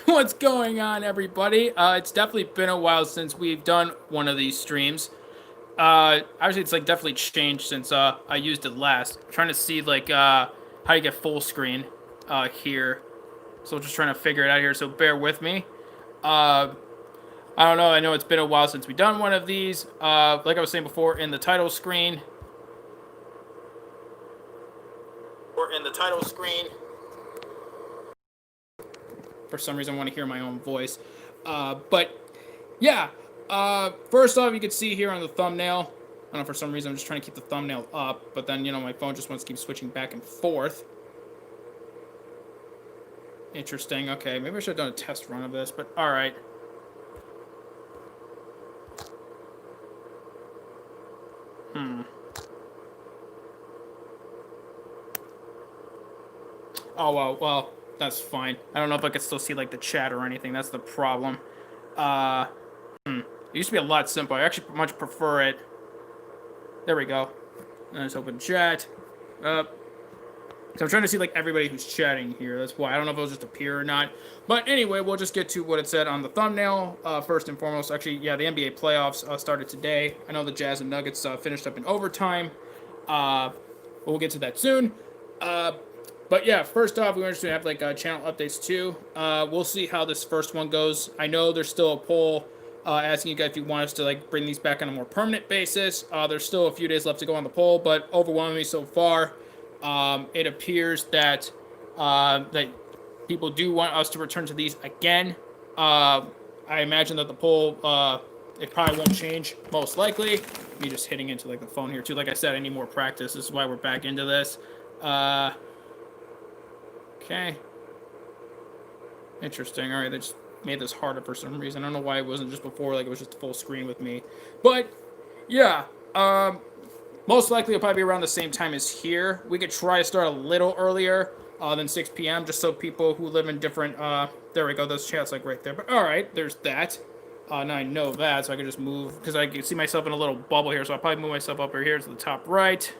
What's going on, everybody? It's definitely been a while since we've done one of these streams. Obviously, it's like definitely changed since I used it last. I'm trying to see like how you get full screen here. So just trying to figure it out here. So bear with me. Uh, I don't know. I know it's been a while since we've done one of these. Like I was saying before, in the title screen. Or in the title screen. For some reason, I want to hear my own voice. But yeah, first off, you can see here on the thumbnail. I don't know, for some reason, I'm just trying to keep the thumbnail up, but then, my phone just wants to keep switching back and forth. Interesting. Okay, maybe I should have done a test run of this, but alright. Oh, well, that's fine. I don't know if I could still see, like, the chat or anything. That's the problem. Uh, It used to be a lot simpler. I actually much prefer it. There we go. Let's open chat. So I'm trying to see like everybody who's chatting here. That's why I don't know if it'll just appear or not. But anyway, we'll just get to what it said on the thumbnail. First and foremost, actually, yeah, the NBA playoffs started today. I know the Jazz and Nuggets finished up in overtime. We'll get to that soon. But yeah, first off, we want to have like channel updates too. We'll see how this first one goes. I know there's still a poll asking you guys if you want us to like bring these back on a more permanent basis. There's still a few days left to go on the poll, but overwhelmingly so far, it appears that that people do want us to return to these again. I imagine that the poll it probably won't change most likely. Me just hitting into like the phone here too. Like I said, I need more practice. This is why we're back into this. Okay. Interesting. All right, they just made this harder for some reason. I don't know why it wasn't just before, like it was just full screen with me. But yeah, most likely it'll probably be around the same time as here. We could try to start a little earlier than 6 p.m. just so people who live in different. There we go. Those chats like right there. But all right, there's that. Now I know that, so I can just move because I can see myself in a little bubble here. So I'll probably move myself up over here to the top right.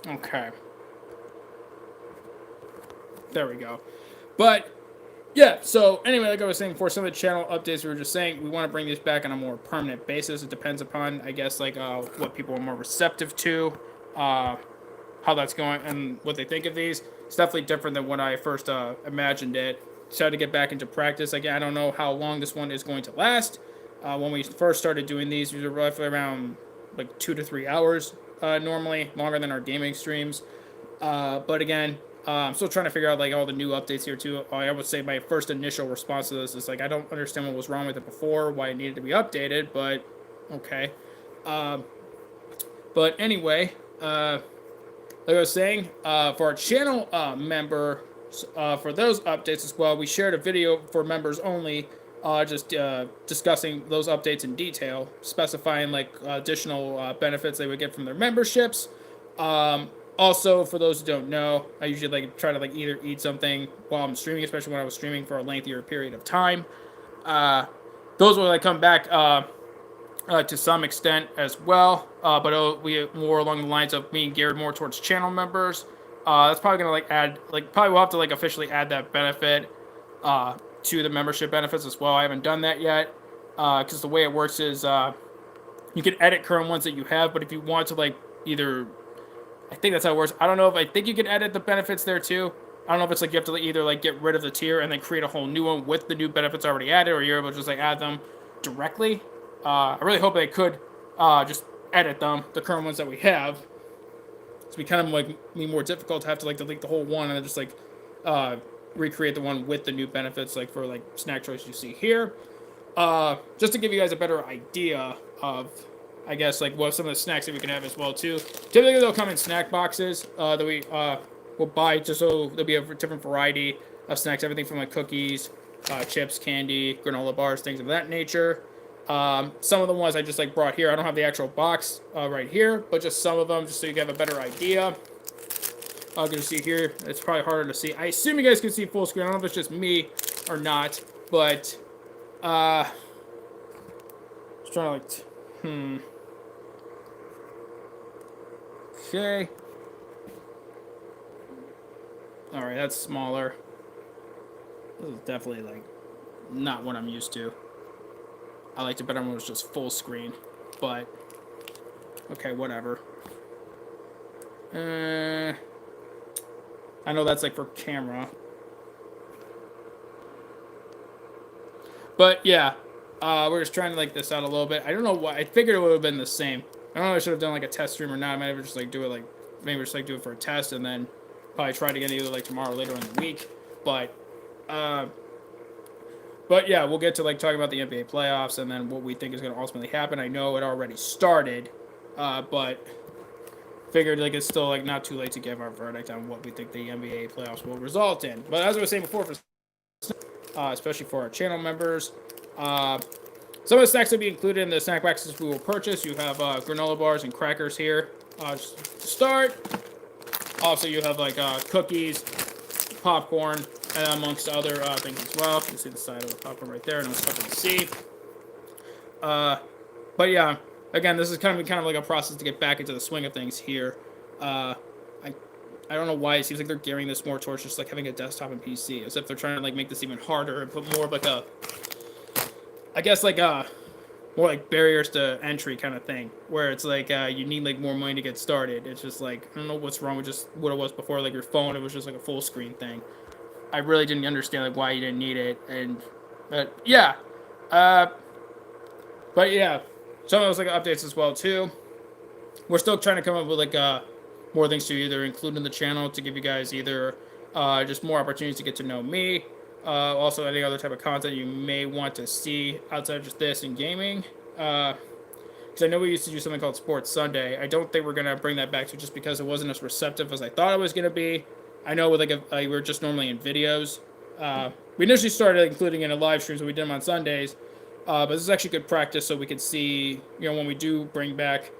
Okay. There we go. But yeah, so anyway, like I was saying before, some of the channel updates we were just saying, we want to bring these back on a more permanent basis. It depends upon, I guess, like what people are more receptive to, how that's going, and what they think of these. It's definitely different than when I first imagined it. Started to get back into practice. Again, I don't know how long this one is going to last. When we first started doing these, we were roughly around like 2 to 3 hours normally, longer than our gaming streams. But again, I'm still trying to figure out like all the new updates here too. I would say my first initial response to this is like I don't understand what was wrong with it before, why it needed to be updated, but okay. But anyway, like I was saying, for our channel member, for those updates as well, we shared a video for members only, just discussing those updates in detail, specifying like additional benefits they would get from their memberships. Also, for those who don't know, I usually like try to like either eat something while I'm streaming, especially when I was streaming for a lengthier period of time. Those will like come back to some extent as well, but we more along the lines of being geared more towards channel members. That's probably gonna like add like probably we'll have to like officially add that benefit to the membership benefits as well. I haven't done that yet because the way it works is you can edit current ones that you have, but if you want to like either I think that's how it works. I don't know if I think you can edit the benefits there too. I don't know if it's like you have to either like get rid of the tier and then create a whole new one with the new benefits already added, or you're able to just like add them directly. I really hope they could just edit them, the current ones that we have. It's become like me more difficult to have to like delete the whole one and then just like recreate the one with the new benefits, like for like snack choice you see here. Just to give you guys a better idea of I guess like what some of the snacks that we can have as well too. Typically they'll come in snack boxes that we will buy just so there'll be a different variety of snacks, everything from like cookies, chips, candy, granola bars, things of that nature. Some of the ones I just like brought here, I don't have the actual box right here, but just some of them just so you have a better idea. I'm gonna see here. It's probably harder to see. I assume you guys can see full screen. I don't know if it's just me or not, but just trying to like Okay. All right, that's smaller. This is definitely like not what I'm used to. I liked it better when it was just full screen, but okay, whatever. I know that's like for camera, but yeah, we're just trying to like this out a little bit. I don't know why. I figured it would have been the same. I don't know if I should have done like a test stream or not. I might have just like do it like maybe just like do it for a test and then probably try it again either like tomorrow or later in the week. But uh, but yeah, we'll get to like talking about the NBA playoffs and then what we think is going to ultimately happen. I know it already started, but figured like it's still like not too late to give our verdict on what we think the NBA playoffs will result in. But as I was saying before, for especially for our channel members, some of the snacks will be included in the snack boxes we will purchase. You have granola bars and crackers here just to start. Also, you have like cookies, popcorn, and amongst other things as well. You can see the side of the popcorn right there. No stuff to see. But yeah, again, this is kind of like a process to get back into the swing of things here. I don't know why it seems like they're gearing this more towards just like having a desktop and PC, as if they're trying to like make this even harder and put more of like a, I guess like more like barriers to entry kind of thing, where it's like you need like more money to get started. It's just like I don't know what's wrong with just what it was before, like your phone. It was just like a full screen thing. I really didn't understand like why you didn't need it, and yeah, but yeah, some of those like updates as well too. We're still trying to come up with like more things to either include in the channel to give you guys either just more opportunities to get to know me. Also, any other type of content you may want to see outside of just this in gaming. Because I know we used to do something called Sports Sunday. I don't think we're going to bring that back to just because it wasn't as receptive as I thought it was going to be. I know with like we're just normally in videos. We initially started including in a live stream, so we did them on Sundays. But this is actually good practice so we could see, when we do bring back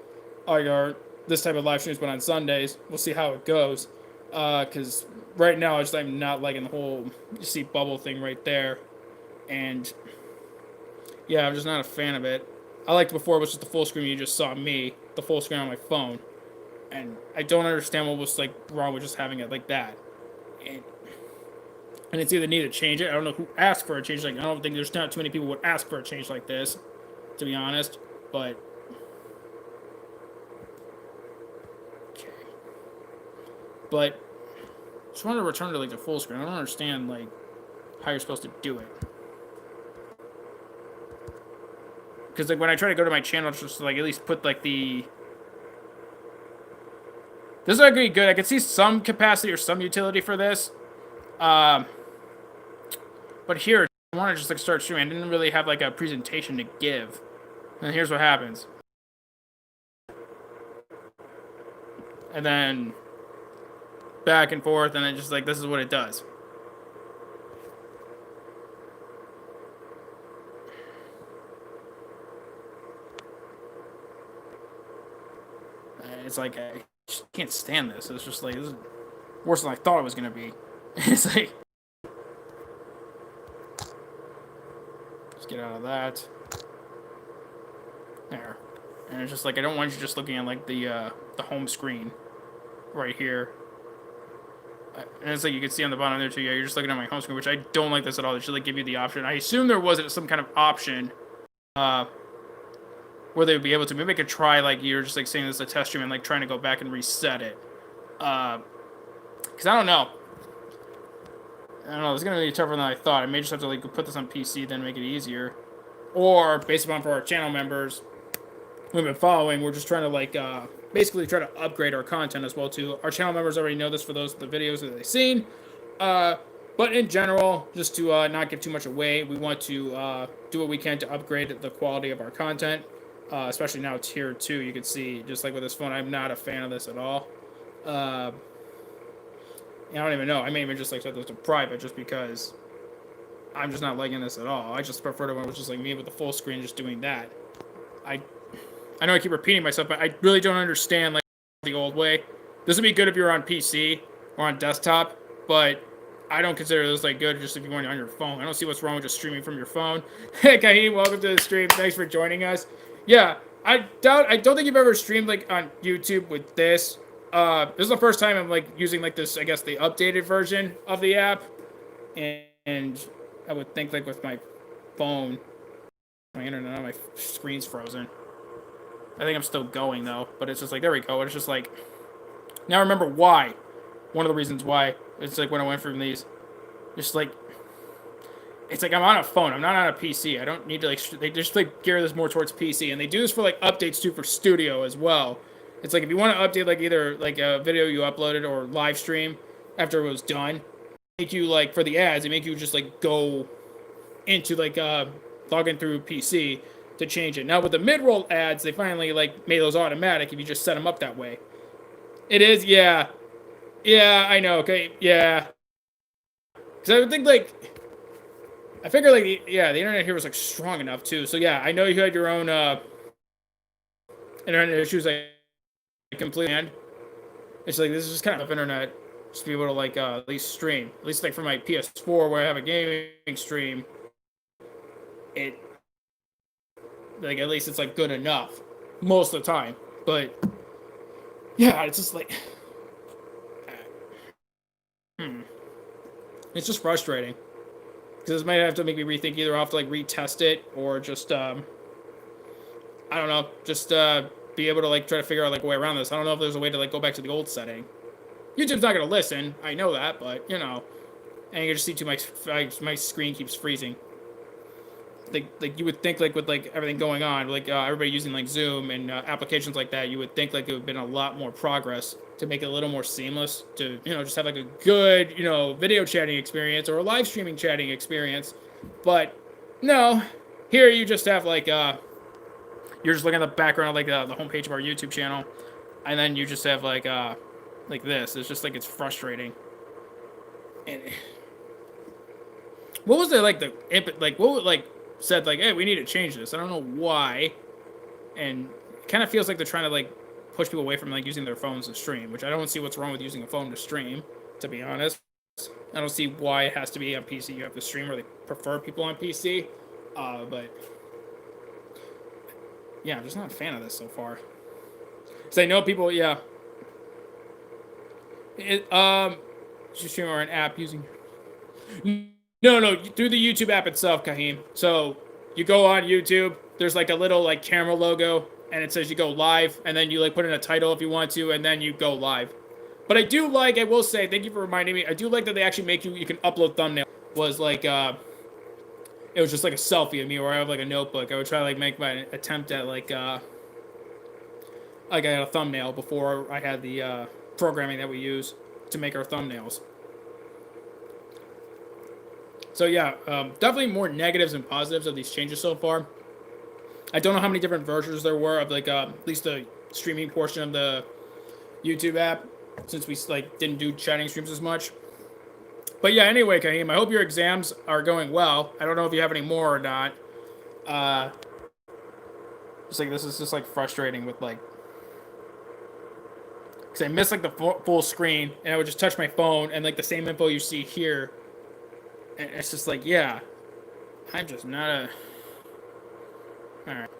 our this type of live streams, but on Sundays, we'll see how it goes. Because right now, I'm not liking the whole you see bubble thing right there, and yeah, I'm just not a fan of it. I liked before it was just the full screen. You just saw me, the full screen on my phone, and I don't understand what was like wrong with just having it like that. And it's either need to change it. I don't know who asked for a change. Like I don't think there's not too many people would ask for a change like this, to be honest. But But just wanted to return to like the full screen. I don't understand like how you're supposed to do it. Because like when I try to go to my channel, it's just like at least put like the. This is actually good. I could see some capacity or some utility for this. But here, I want to just like start streaming. I didn't really have like a presentation to give. And here's what happens. And then back and forth, and then just like this is what it does. It's like I just can't stand this. It's just like this is worse than I thought it was gonna be. It's like just get out of that. There. And it's just like I don't want you just looking at like the home screen right here. And it's like you can see on the bottom there too. Yeah, you're just looking at my home screen, which I don't like this at all. They should like give you the option. I assume there wasn't some kind of option where they would be able to. Maybe I could try like you're just like saying this is a test stream and like trying to go back and reset it. Because I don't know. It's gonna be tougher than I thought. I may just have to like put this on PC, then make it easier. Or based upon for our channel members we've been following, we're just trying to like basically try to upgrade our content as well too. Our channel members already know this for those the videos that they've seen. But in general, just to not give too much away, we want to do what we can to upgrade the quality of our content. Especially now tier 2, you can see just like with this phone, I'm not a fan of this at all. I don't even know. I may even just like set this to private just because I'm just not liking this at all. I just prefer to when it was just like me with the full screen just doing that. I know I keep repeating myself, but I really don't understand like the old way. This would be good if you're on PC or on desktop, but I don't consider this like good just if you're on your phone. I don't see what's wrong with just streaming from your phone. Hey, Kahim, welcome to the stream. Thanks for joining us. Yeah, I don't think you've ever streamed like on YouTube with this. This is the first time I'm like using like this, I guess the updated version of the app, and I would think like with my phone, my internet, my screen's frozen. I think I'm still going though, but it's just like there we go. It's just like now I remember why. One of the reasons why it's like when I went from these, just like it's like I'm on a phone. I'm not on a PC. I don't need to like. They just like gear this more towards PC, and they do this for like updates too for Studio as well. It's like if you want to update like either like a video you uploaded or live stream after it was done, make you like for the ads, they make you just like go into like log in through PC to change it. Now with the mid-roll ads, they finally like made those automatic if you just set them up that way. It is, yeah, yeah, I know. Okay, yeah, because I would think like I figure like the internet here was like strong enough too. So yeah, I know you had your own internet issues. I completely understand. It's like this is just kind of internet just to be able to like at least stream. At least like for my PS4 where I have a gaming stream, it like at least it's like good enough most of the time. But yeah, it's just like it's just frustrating. Because this might have to make me rethink either I'll have to like retest it or just I don't know, just be able to like try to figure out like a way around this. I don't know if there's a way to like go back to the old setting. YouTube's not gonna listen, I know that, but you know, and you can just see too my screen keeps freezing. Like you would think like with like everything going on, like everybody using like Zoom and applications like that, you would think like it would have been a lot more progress to make it a little more seamless to just have like a good video chatting experience or a live streaming chatting experience. But no, here you just have like you're just looking at the background of like the homepage of our YouTube channel, and then you just have like this. It's just like it's frustrating. And what was the what would like said like, hey, we need to change this. I don't know why, and it kind of feels like they're trying to like push people away from like using their phones to stream, which I don't see what's wrong with using a phone to stream, to be honest. I don't see why it has to be on PC. You have to stream, or they prefer people on PC. But yeah, I'm just not a fan of this so far. Because I know people, yeah. Just stream or an app using. No, through the YouTube app itself, Kahim. So you go on YouTube. There's like a little like camera logo, and it says you go live, and then you like put in a title if you want to, and then you go live. But I do like, I will say, thank you for reminding me. I do like that they actually make you can upload thumbnail. Was like it was just like a selfie of me, where I have like a notebook. I would try to like make my attempt at like I had a thumbnail before I had the programming that we use to make our thumbnails. So yeah, definitely more negatives than positives of these changes so far. I don't know how many different versions there were of like at least the streaming portion of the YouTube app, since we like didn't do chatting streams as much. But yeah, anyway, Kahim, I hope your exams are going well. I don't know if you have any more or not. Just like this is just like frustrating with like, because I missed like the full screen, and I would just touch my phone and like the same info you see here. And it's just like, yeah, I'm just not a. Alright.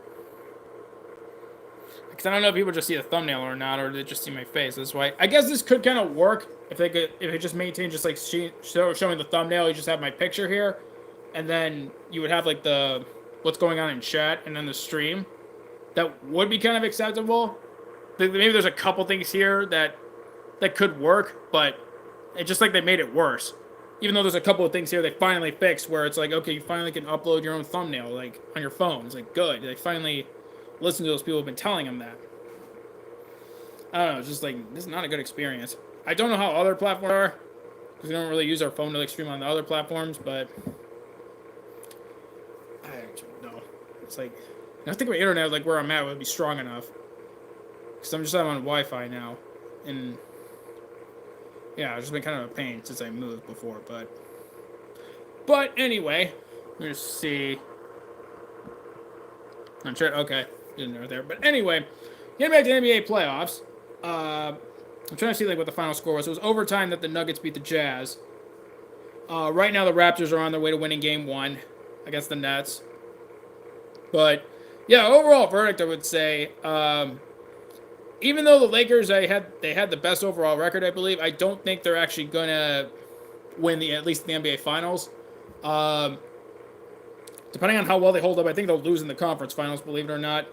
Because I don't know if people just see the thumbnail or not, or they just see my face. That's why I guess this could kind of work if it just maintained just like showing the thumbnail. You just have my picture here, and then you would have like the what's going on in chat, and then the stream. That would be kind of acceptable. Maybe there's a couple things here that could work, but it's just like they made it worse. Even though there's a couple of things here they finally fixed, where it's like, okay, you finally can upload your own thumbnail like on your phone. It's like good. They finally listen to those people who've been telling them that. I don't know. It's just like this is not a good experience. I don't know how other platforms are, because we don't really use our phone to like stream on the other platforms. But I actually know. It's like I don't think my internet like where I'm at would be strong enough, because I'm just on Wi-Fi now, and yeah, it's just been kind of a pain since I moved before, but anyway, let me just see. I'm sure. Okay, didn't know there, but anyway, getting back to NBA playoffs. I'm trying to see like what the final score was. It was overtime that the Nuggets beat the Jazz. Right now the Raptors are on their way to winning Game 1 against the Nets, but Yeah, overall verdict, I would say, even though the Lakers, they had the best overall record, I believe, I don't think they're actually gonna win the at least the NBA Finals. Um, Depending on how well they hold up, I think they'll lose in the conference finals. Believe it or not,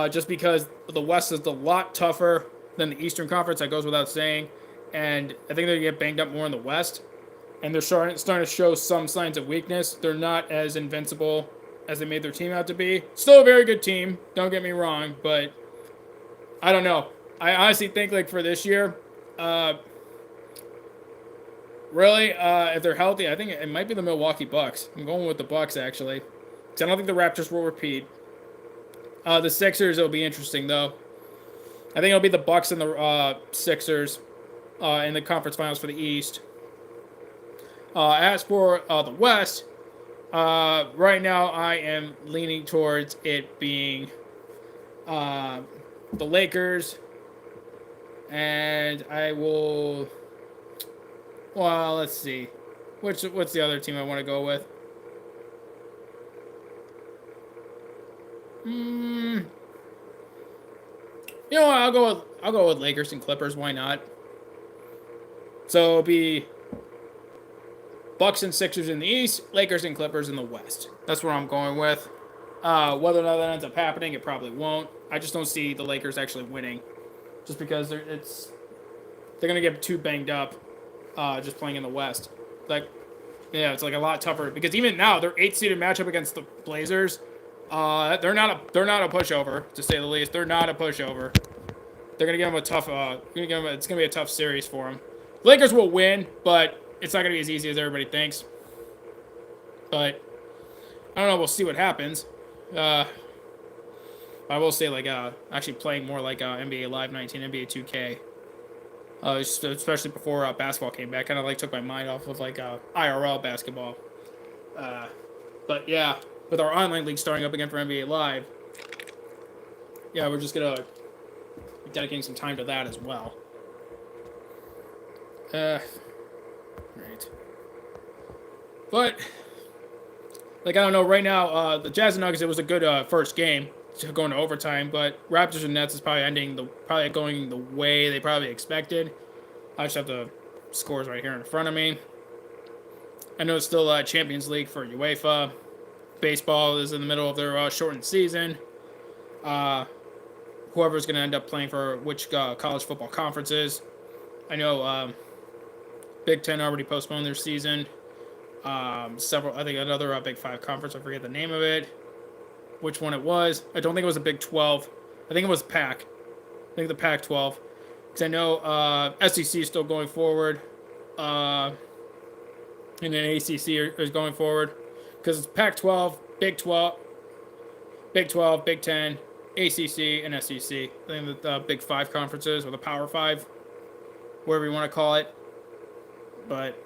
just because the West is a lot tougher than the Eastern Conference. That goes without saying, and I think they get banged up more in the West. And they're starting to show some signs of weakness. They're not as invincible as they made their team out to be. Still a very good team. Don't get me wrong, but I don't know. I honestly think like for this year, uh, really, if they're healthy, I think it might be the Milwaukee Bucks. I'm going with the Bucks actually, because I don't think the Raptors will repeat. The Sixers will be interesting though. I think it'll be the Bucks and the Sixers in the conference finals for the East. As for the West, right now I am leaning towards it being the Lakers, and I will. Well, let's see. What's the other team I want to go with? You know what? I'll go with Lakers and Clippers. Why not? So it'll be Bucks and Sixers in the East, Lakers and Clippers in the West. That's what I'm going with. Whether or not that ends up happening, it probably won't. I just don't see the Lakers actually winning, just because they're gonna get too banged up, just playing in the West. Like, yeah, it's like a lot tougher because even now their 8-seeded matchup against the Blazers, they're not a pushover to say the least. They're not a pushover. They're gonna give them a tough. It's gonna be a tough series for them. Lakers will win, but it's not gonna be as easy as everybody thinks. But I don't know. We'll see what happens. I will say like actually playing more like NBA Live 19, NBA 2K. Especially before basketball came back, kind of like took my mind off of like IRL basketball. But yeah, with our online league starting up again for NBA Live, yeah, we're just gonna be dedicating some time to that as well. Right. But like I don't know, right now the Jazz and Nuggets, it was a good first game going to overtime, but Raptors and Nets is probably going the way they probably expected. I just have the scores right here in front of me. I know it's still Champions League for UEFA. Baseball is in the middle of their shortened season. Whoever's going to end up playing for which college football conferences. I know Big Ten already postponed their season. I think another Big Five conference, I forget the name of it. Which one it was. I don't think it was a Big 12. I think it was PAC. I think the Pac-12. Because I know SEC is still going forward. And then ACC is going forward. Because it's Pac-12, Big 12, Big 10, ACC, and SEC. I think the Big Five conferences, or the Power Five, whatever you want to call it. But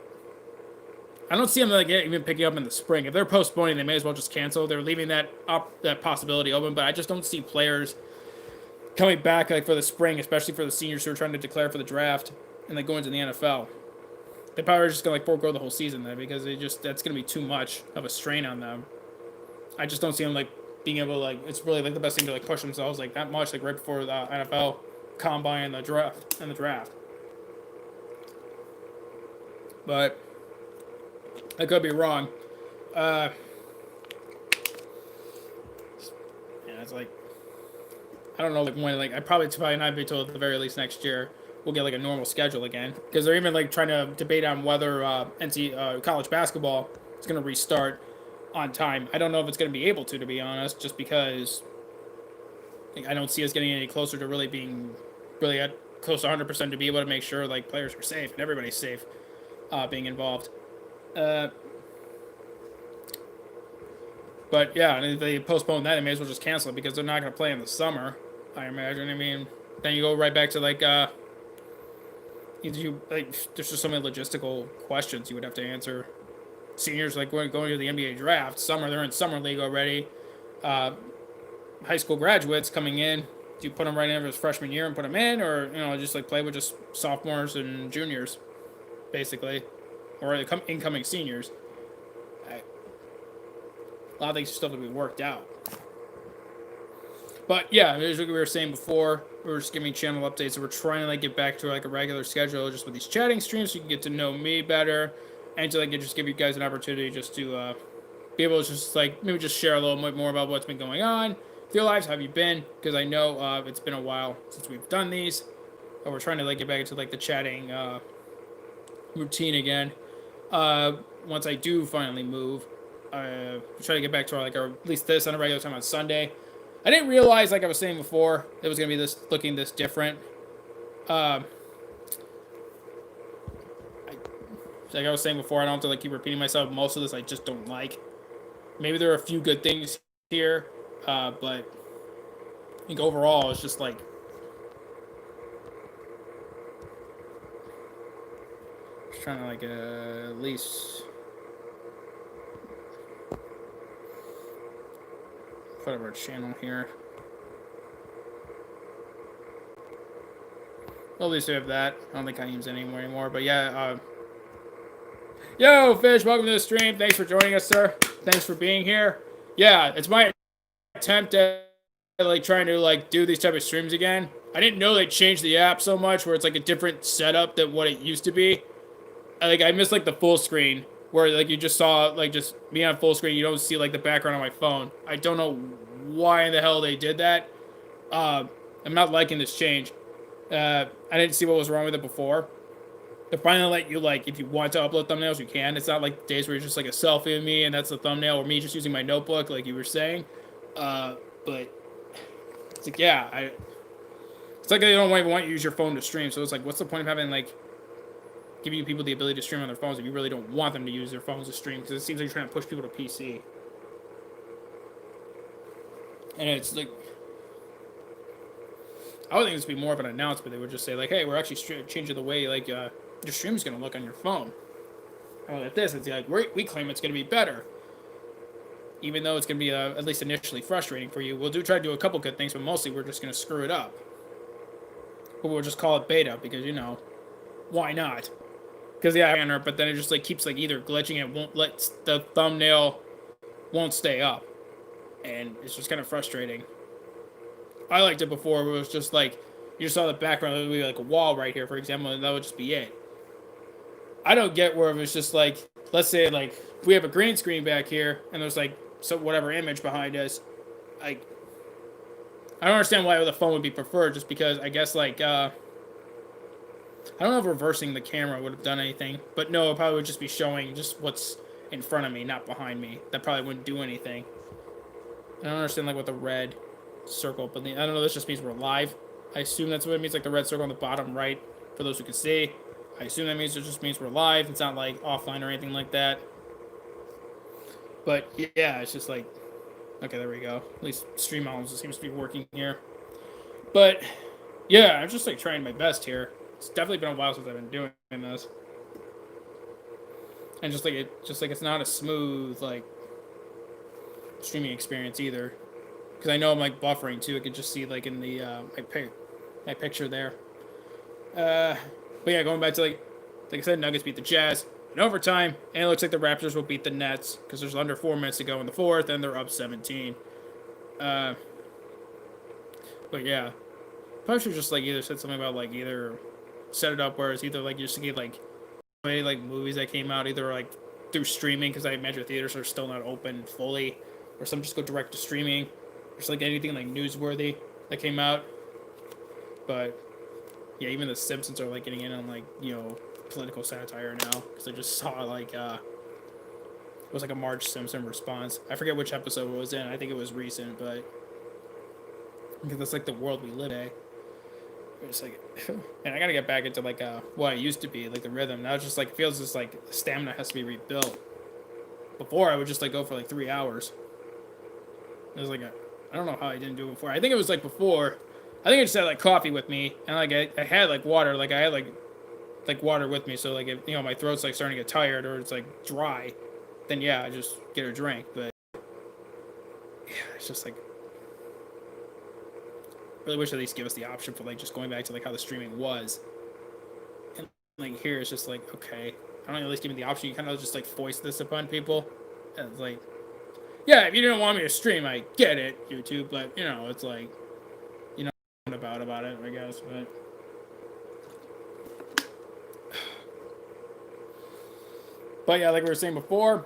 I don't see them like even picking up in the spring. If they're postponing, they may as well just cancel. They're leaving that possibility open, but I just don't see players coming back like for the spring, especially for the seniors who are trying to declare for the draft and then go into the NFL. They probably are just gonna like forego the whole season then because that's gonna be too much of a strain on them. I just don't see them like being able to like it's really like the best thing to like push themselves like that much like right before the NFL combine and the draft. But I could be wrong. Yeah, it's like I don't know like when like I probably not be told at the very least next year we'll get like a normal schedule again because they're even like trying to debate on whether college basketball is going to restart on time. I don't know if it's going to be able to be honest, just because I don't see us getting any closer to really being really at close to 100% to be able to make sure like players are safe and everybody's safe being involved. But yeah, and if they postpone that, they may as well just cancel it because they're not going to play in the summer, I imagine. I mean, then you go right back to like, there's just so many logistical questions you would have to answer. Seniors like going to the NBA draft, they're in summer league already. High school graduates coming in, do you put them right in for his freshman year and put them in, or just like play with just sophomores and juniors, basically, or incoming seniors? A lot of things still have to be worked out. But yeah, as we were saying before, we were just giving channel updates. So we're trying to like get back to like a regular schedule, just with these chatting streams, so you can get to know me better, and to like just give you guys an opportunity just to be able to just like maybe just share a little bit more about what's been going on with your lives. How have you been? Because I know it's been a while since we've done these. But we're trying to like get back into like the chatting routine again. Uh, Once I do finally move, try to get back to like or at least this on a regular time on Sunday. I didn't realize, like I was saying before, it was gonna be this looking this different. Um, like I was saying before, I don't have to like keep repeating myself. Most of this I just don't like. Maybe there are a few good things here, but I think overall it's just like just trying to like at least put up our channel here. Well, at least we have that. I don't think I use it anymore. But yeah, yo, Fish, welcome to the stream. Thanks for joining us, sir. Thanks for being here. Yeah, it's my attempt at like trying to like do these type of streams again. I didn't know they changed the app so much where it's like a different setup than what it used to be. I missed like the full screen where like you just saw like just me on full screen. You don't see like the background on my phone. I don't know why in the hell they did that. I'm not liking this change. I didn't see what was wrong with it before. They finally let you like if you want to upload thumbnails, you can. It's not like days where you're just like a selfie of me and that's the thumbnail, or me just using my notebook, like you were saying. But it's like it's like they don't even want you to use your phone to stream. So it's like, what's the point of having like giving people the ability to stream on their phones if you really don't want them to use their phones to stream? Because it seems like you're trying to push people to PC. And it's like, I would think this would be more of an announcement. They would just say like, hey, we're actually changing the way like your stream is going to look on your phone. And with this, it's like we claim it's going to be better, even though it's going to be at least initially frustrating for you. We'll try to do a couple good things, but mostly we're just going to screw it up. But we'll just call it beta because why not? Because but then it just like keeps like either glitching and won't let the thumbnail won't stay up, and it's just kind of frustrating. I liked it before where it was just like you just saw the background, it would be like a wall right here, for example, and that would just be it. I don't get where it was just like, let's say like we have a green screen back here and there's like whatever image behind us. Like I don't understand why the phone would be preferred, just because I guess like I don't know if reversing the camera would have done anything, but no, it probably would just be showing just what's in front of me, not behind me. That probably wouldn't do anything. I don't understand like what the red circle, but I don't know, this just means we're live. I assume that's what it means, like the red circle on the bottom right, for those who can see. I assume that means it just means we're live. It's not like offline or anything like that. But yeah, it's just like, okay, there we go. At least stream almost seems to be working here. But yeah, I'm just like trying my best here. It's definitely been a while since I've been doing this. And just like it's not a smooth like streaming experience either. Because I know I'm like buffering too. I can just see like in the my picture there. But yeah, going back to like I said, Nuggets beat the Jazz in overtime, and it looks like the Raptors will beat the Nets because there's under 4 minutes to go in the fourth, and they're up 17. But yeah, probably should just like either said something about like either set it up where it's either like you just get like movies that came out either like through streaming, because I imagine theaters are still not open fully, or some just go direct to streaming. There's like anything like newsworthy that came out. But yeah, even the Simpsons are like getting in on like political satire now, because I just saw like it was like a Marge Simpson response. I forget which episode it was in. I think it was recent, but because that's like the world we live in. It's like, and I gotta get back into like what I used to be, like the rhythm. Now it's just like feels just like stamina has to be rebuilt. Before I would just like go for like 3 hours. It was like I don't know how I didn't do it before. I think it was like before. I think I just had like coffee with me, and like I had like water. Like I had like water with me, so like if my throat's like starting to get tired or it's like dry, then yeah, I just get a drink. But yeah, it's just like really wish at least give us the option for like just going back to like how the streaming was. And like here it's just like, okay, I don't know, at least give me the option. You kind of just like foist this upon people. And it's like yeah, if you didn't want me to stream, I get it, YouTube, but, you know, it's like, you know, about it, I guess, but yeah, like we were saying before,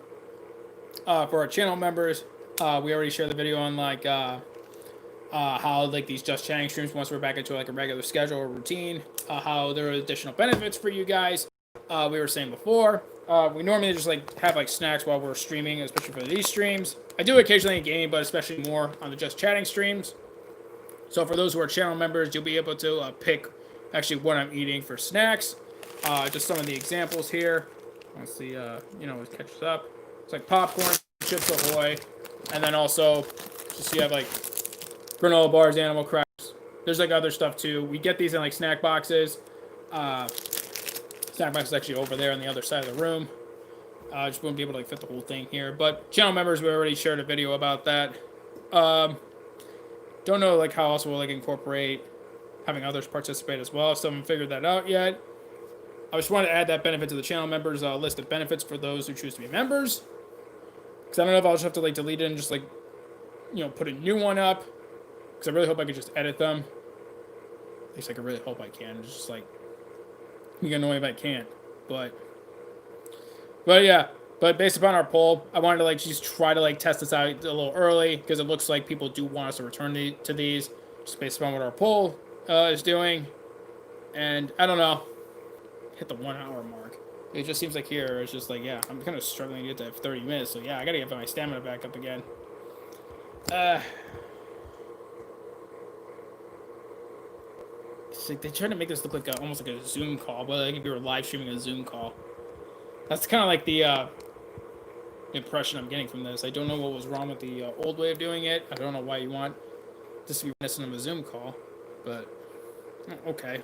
for our channel members, we already shared the video on, like, how, like, these Just Chatting streams, once we're back into, like, a regular schedule or routine, how there are additional benefits for you guys. We were saying before, we normally just, like, have, like, snacks while we're streaming, especially for these streams. I do occasionally in gaming, but especially more on the Just Chatting streams. So for those who are channel members, you'll be able to pick actually what I'm eating for snacks. Just some of the examples here. Once the, you know, it catches up. It's like popcorn, Chips Ahoy, and then also, just you have, like, granola bars, animal crackers. There's, like, other stuff, too. We get these in, like, snack boxes. Snack box is actually over there on the other side of the room. Just wouldn't be able to, like, fit the whole thing here. But channel members, we already shared a video about that. Don't know, like, how else we'll, like, incorporate having others participate as well. So I haven't figured that out yet. I just wanted to add that benefit to the channel members list of benefits for those who choose to be members. Because I don't know if I'll just have to, like, delete it and just, like, you know, put a new one up. Because I really hope I could just edit them. At least I could really hope I can. It's just, like, you can annoy if I can't. But yeah. But based upon our poll, I wanted to, like, just try to, like, test this out a little early. Because it looks like people do want us to return to these. Just based upon what our poll is doing. And I don't know. Hit the 1 hour mark. It just seems like here, it's just like, yeah, I'm kind of struggling to get to 30 minutes. So, yeah, I got to get my stamina back up again. It's like they try to make this look like almost like a Zoom call, but like if you were live streaming a Zoom call. That's kind of like the impression I'm getting from this. I don't know what was wrong with the old way of doing it. I don't know why you want this to be reminiscent of a Zoom call, but okay.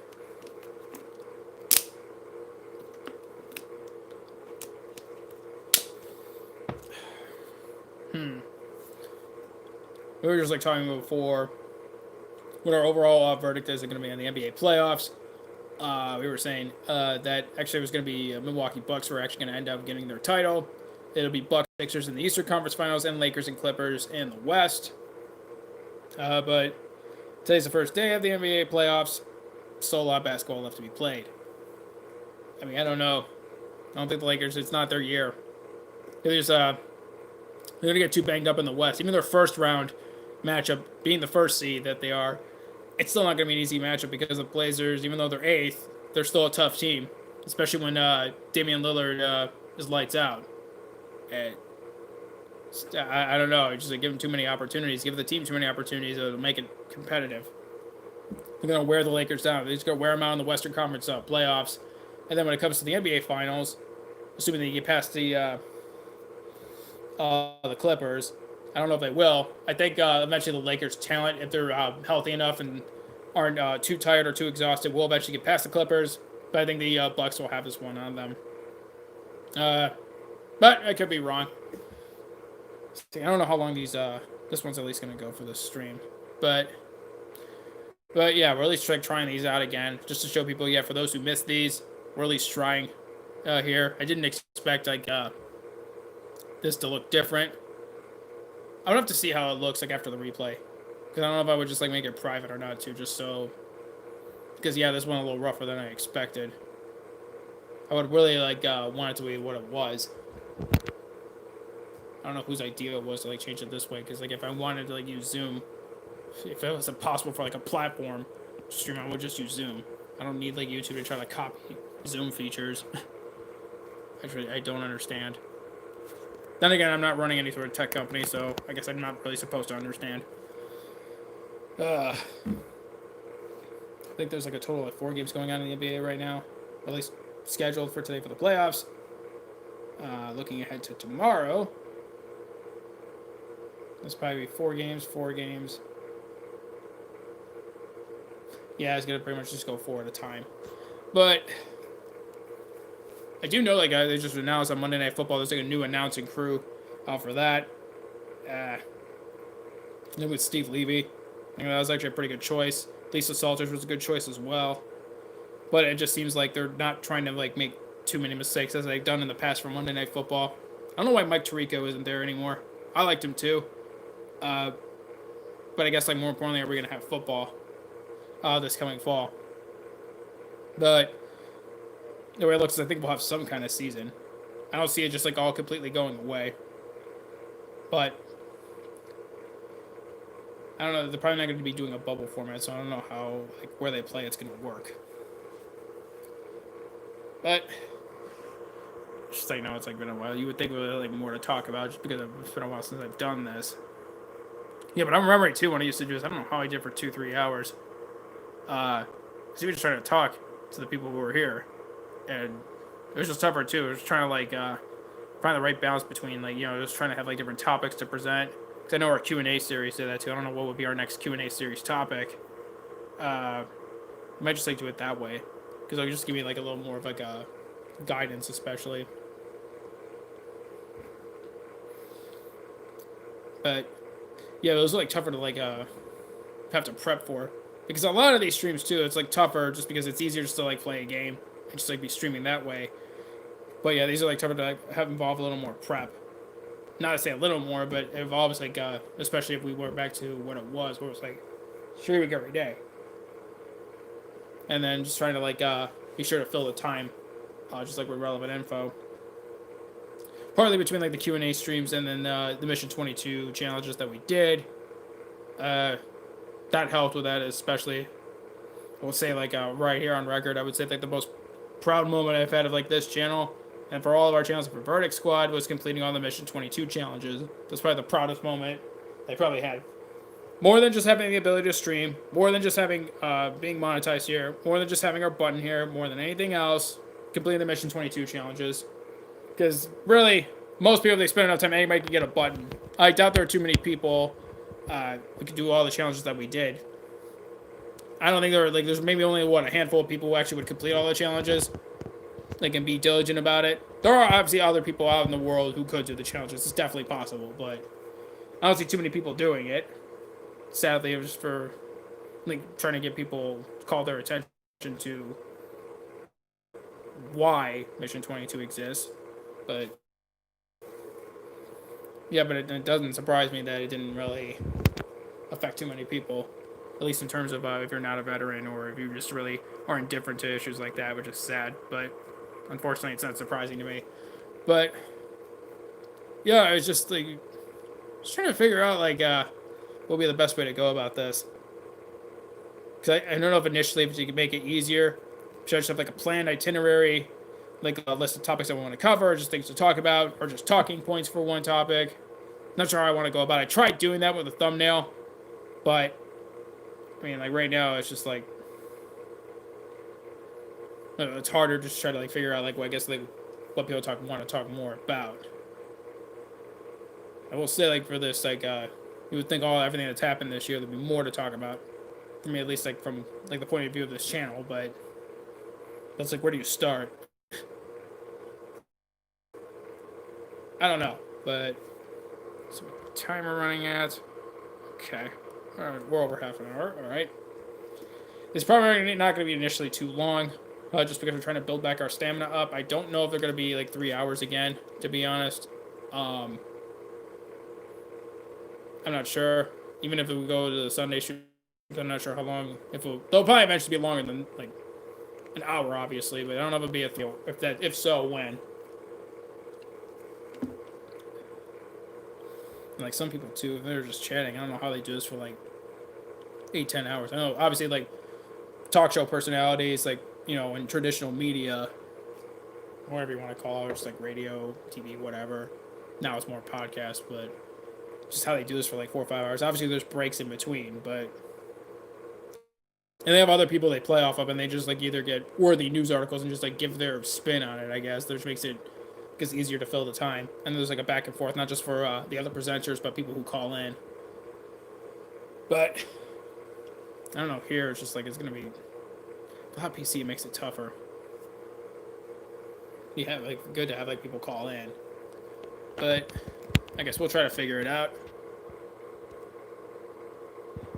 We were just like talking before what our overall verdict is going to be on the NBA playoffs. We were saying that actually it was going to be Milwaukee Bucks who are actually going to end up getting their title. It'll be Bucks, Sixers in the Eastern Conference Finals, and Lakers and Clippers in the West. But today's the first day of the NBA playoffs. Still a lot of basketball left to be played. I mean, I don't know. I don't think the Lakers, it's not their year. They're going to get too banged up in the West. Even their first round matchup, being the first seed that they are, it's still not going to be an easy matchup because the Blazers, even though they're 8th, they're still a tough team, especially when Damian Lillard is lights out. And I don't know, just like, give them too many opportunities, give the team too many opportunities to make it competitive. They're going to wear the Lakers down. They're just going to wear them out in the Western Conference playoffs. And then when it comes to the NBA Finals, assuming they get past the Clippers, I don't know if they will. I think eventually the Lakers' talent, if they're healthy enough and aren't too tired or too exhausted, will eventually get past the Clippers. But I think the Bucks will have this one on them. But I could be wrong. See, I don't know how long these this one's at least going to go for this stream. But yeah, we're at least trying these out again, just to show people, yeah, for those who missed these, we're at least trying here. I didn't expect like this to look different. I would have to see how it looks like after the replay, because I don't know if I would just like make it private or not too, just so. Because yeah, this one a little rougher than I expected. I would really like want it to be what it was. I don't know whose idea it was to like change it this way, because like if I wanted to like use Zoom, if it was possible for like a platform to stream, I would just use Zoom. I don't need like YouTube to try to copy Zoom features. Actually, I don't understand. Then again, I'm not running any sort of tech company, so I guess I'm not really supposed to understand. I think there's like a total of 4 games going on in the NBA right now, at least scheduled for today for the playoffs. Looking ahead to tomorrow, there's probably 4 games. Yeah, it's gonna pretty much just go 4 at a time. But I do know, like, they just announced on Monday Night Football, there's like a new announcing crew for that. With Steve Levy. I think that was actually a pretty good choice. Lisa Salters was a good choice as well. But it just seems like they're not trying to like make too many mistakes as they've done in the past for Monday Night Football. I don't know why Mike Tirico isn't there anymore. I liked him too. Uh, but I guess like more importantly, are we gonna have football this coming fall? But the way it looks is I think we'll have some kind of season. I don't see it just like all completely going away. But I don't know. They're probably not going to be doing a bubble format, so I don't know how like where they play it's going to work. But just so you know, it's like been a while. You would think we would have like more to talk about just because it's been a while since I've done this. Yeah, but I'm remembering too when I used to do this. I don't know how I did for 2-3 hours. Because we were just trying to talk to the people who were here, and it was just tougher too. It was trying to like find the right balance between like just trying to have like different topics to present. Because I know our Q&A series did that too. I don't know what would be our next Q&A series topic. I might just like do it that way, because it'll just give me like a little more of like a guidance, especially. But yeah, it was like tougher to like have to prep for, because a lot of these streams too, it's like tougher just because it's easier just to like play a game and just like be streaming that way. But yeah, these are like tougher to like, have involve a little more prep. Not to say a little more, but it involves like especially if we were back to what it was, where it was like streaming every day, and then just trying to like be sure to fill the time, just like with relevant info. Partly between like the Q&A streams and then the Mission 22 challenges that we did. That helped with that, especially. I will say like right here on record, I would say like the most proud moment I've had of like this channel and for all of our channels for Verdict Squad was completing all the Mission 22 challenges. That's probably the proudest moment they probably had. More than just having the ability to stream, more than just having being monetized here, more than just having our button here, more than anything else, completing the Mission 22 challenges. Because really, most people, if they spend enough time, anybody can get a button. I doubt there are too many people who could do all the challenges that we did. I don't think there are, like, there's maybe only, a handful of people who actually would complete all the challenges. They can be diligent about it. There are obviously other people out in the world who could do the challenges. It's definitely possible, but I don't see too many people doing it. Sadly, it was for, like, trying to get people, call their attention to why Mission 22 exists. But yeah, but it doesn't surprise me that it didn't really affect too many people, at least in terms of if you're not a veteran or if you just really are indifferent to issues like that, which is sad. But unfortunately, it's not surprising to me. But yeah, it's just like just trying to figure out like what would be the best way to go about this. Because I don't know if initially if you could make it easier, should I just have like a planned itinerary, like a list of topics I want to cover, just things to talk about, or just talking points for one topic. Not sure how I want to go about it. I tried doing that with a thumbnail, but I mean, like right now, it's just like it's harder to just try to like figure out like what I guess like what people want to talk more about. I will say like for this like you would think everything that's happened this year there'd be more to talk about. For me, at least like from like the point of view of this channel, but that's like where do you start? I don't know, but so timer running at okay. All right, we're over half an hour. All right. It's probably not going to be initially too long, just because we're trying to build back our stamina up. I don't know if they're going to be like 3 hours again, to be honest. I'm not sure. Even if it would go to the Sunday shoot, I'm not sure how long. They'll probably eventually be longer than like an hour, obviously, but I don't know if it'll be if so, when. And, like some people too, if they're just chatting, I don't know how they do this for like 8-10 hours. I know obviously like talk show personalities, like in traditional media, whatever you want to call it, or just like radio, TV, whatever. Now it's more podcast, but just how they do this for like 4 or 5 hours. Obviously there's breaks in between, but and they have other people they play off of, and they just like either get worthy news articles and just like give their spin on it, I guess, which makes it easier to fill the time. And there's like a back and forth, not just for the other presenters, but people who call in. But I don't know. Here it's just like it's gonna be the hot PC makes it tougher. Yeah, like good to have like people call in, but I guess we'll try to figure it out.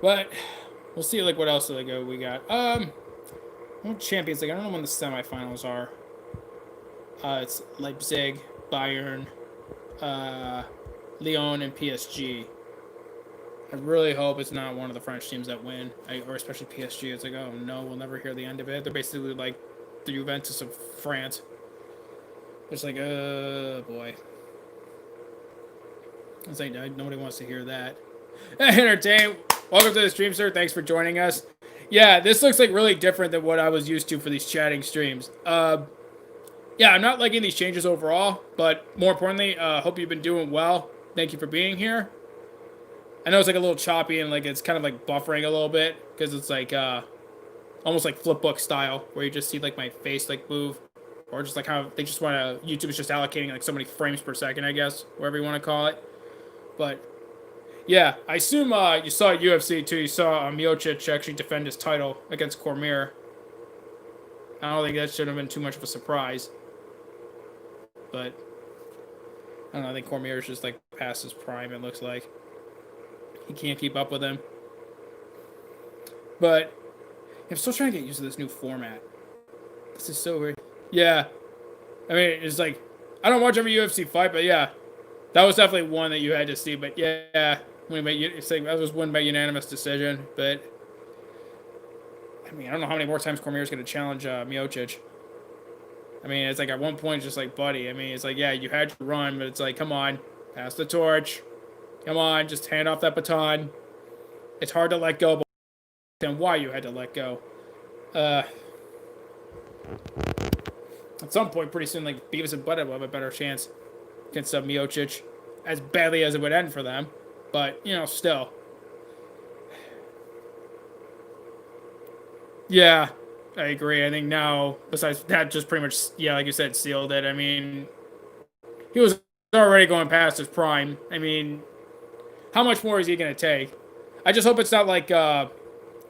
But we'll see like what else like we got. Champions League. I don't know when the semifinals are. It's Leipzig, Bayern, Lyon, and PSG. I really hope it's not one of the French teams that win, or especially PSG. It's like, oh no, we'll never hear the end of it. They're basically like the Juventus of France. It's like, oh boy. It's like nobody wants to hear that. Entertain. Welcome to the stream, sir. Thanks for joining us. Yeah, this looks like really different than what I was used to for these chatting streams. Yeah, I'm not liking these changes overall, but more importantly, hope you've been doing well. Thank you for being here. I know it's like a little choppy and like it's kind of like buffering a little bit because it's like almost like flipbook style where you just see like my face like move, or just like how they just want to, YouTube is just allocating like so many frames per second, I guess, whatever you want to call it. But yeah, I assume you saw UFC too. You saw Miocic actually defend his title against Cormier. I don't think that should have been too much of a surprise. But I don't know. I think Cormier's just like past his prime. It looks like he can't keep up with him. But I'm still trying to get used to this new format. This is so weird. Yeah, I mean it's like I don't watch every UFC fight, but yeah, that was definitely one that you had to see. But yeah, it's like that was won by unanimous decision. But I mean I don't know how many more times Cormier's going to challenge Miocic. I mean, it's like at one point, just like, buddy. I mean, it's like, yeah, you had to run, but it's like, come on, pass the torch. Come on, just hand off that baton. It's hard to let go, but then why you had to let go. At some point, pretty soon, like, Beavis and Butthead will have a better chance against Miocic, as badly as it would end for them. But, you know, still. Yeah. I agree. I think now, besides that, just pretty much, yeah, like you said, sealed it. I mean, he was already going past his prime. I mean, how much more is he going to take? I just hope it's not like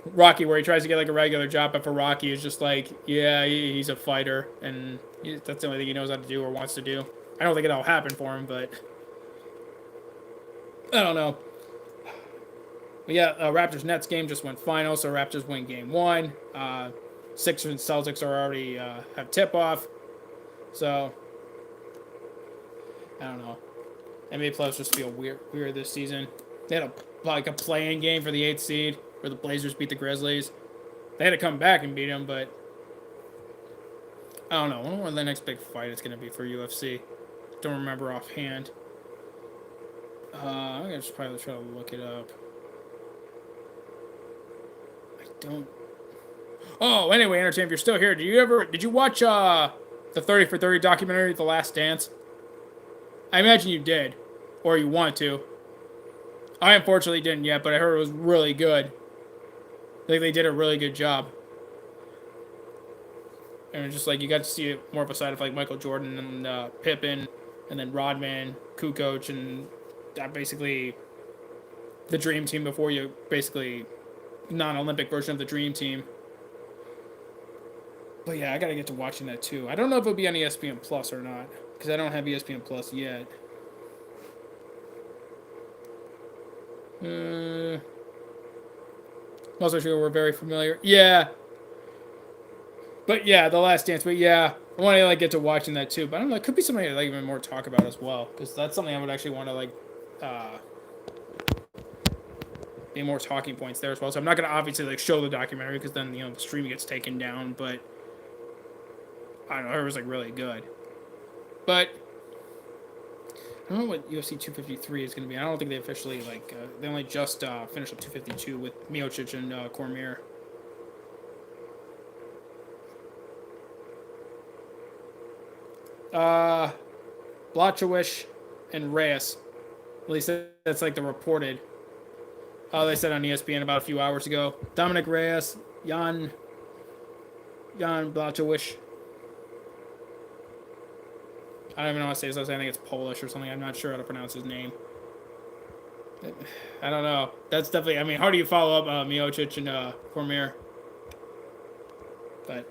Rocky, where he tries to get like a regular job, but for Rocky, is just like, yeah, he's a fighter, and that's the only thing he knows how to do or wants to do. I don't think it'll happen for him, but I don't know. But yeah, Raptors-Nets game just went final, so Raptors win game 1. Sixers and Celtics are already have tip-off. So, I don't know. NBA playoffs just feel weird this season. They had a play-in game for the 8th seed where the Blazers beat the Grizzlies. They had to come back and beat them, but I don't know. I wonder when the next big fight is going to be for UFC. Don't remember offhand. I'm going to just probably try to look it up. I don't... Oh, anyway, Entertainment, if you're still here, did you watch the 30 for 30 documentary, The Last Dance? I imagine you did, or you want to. I unfortunately didn't yet, but I heard it was really good. I think they did a really good job. And it's just like you got to see more of a side of like Michael Jordan and Pippen, and then Rodman, Kukoc, and that basically the Dream Team before you basically non-Olympic version of the Dream Team. But yeah, I gotta get to watching that too. I don't know if it'll be on ESPN Plus or not, because I don't have ESPN Plus yet. Also, sure we're very familiar. Yeah. But yeah, The Last Dance. But yeah, I want to like get to watching that too. But I don't know. It could be something I'd like even more talk about as well, because that's something I would actually want to like be more talking points there as well. So I'm not gonna obviously like show the documentary because then the stream gets taken down. But I don't know, it was like really good. But I don't know what UFC 253 is going to be. I don't think they officially like they only just finished up 252 with Miocic and Cormier. Blachowicz and Reyes. At least that's like the reported. They said on ESPN about a few hours ago. Dominic Reyes, Jan Blachowicz. I don't even know how to say his last name. I think it's Polish or something. I'm not sure how to pronounce his name. I don't know. That's definitely... I mean, how do you follow up Miocic and Cormier? But...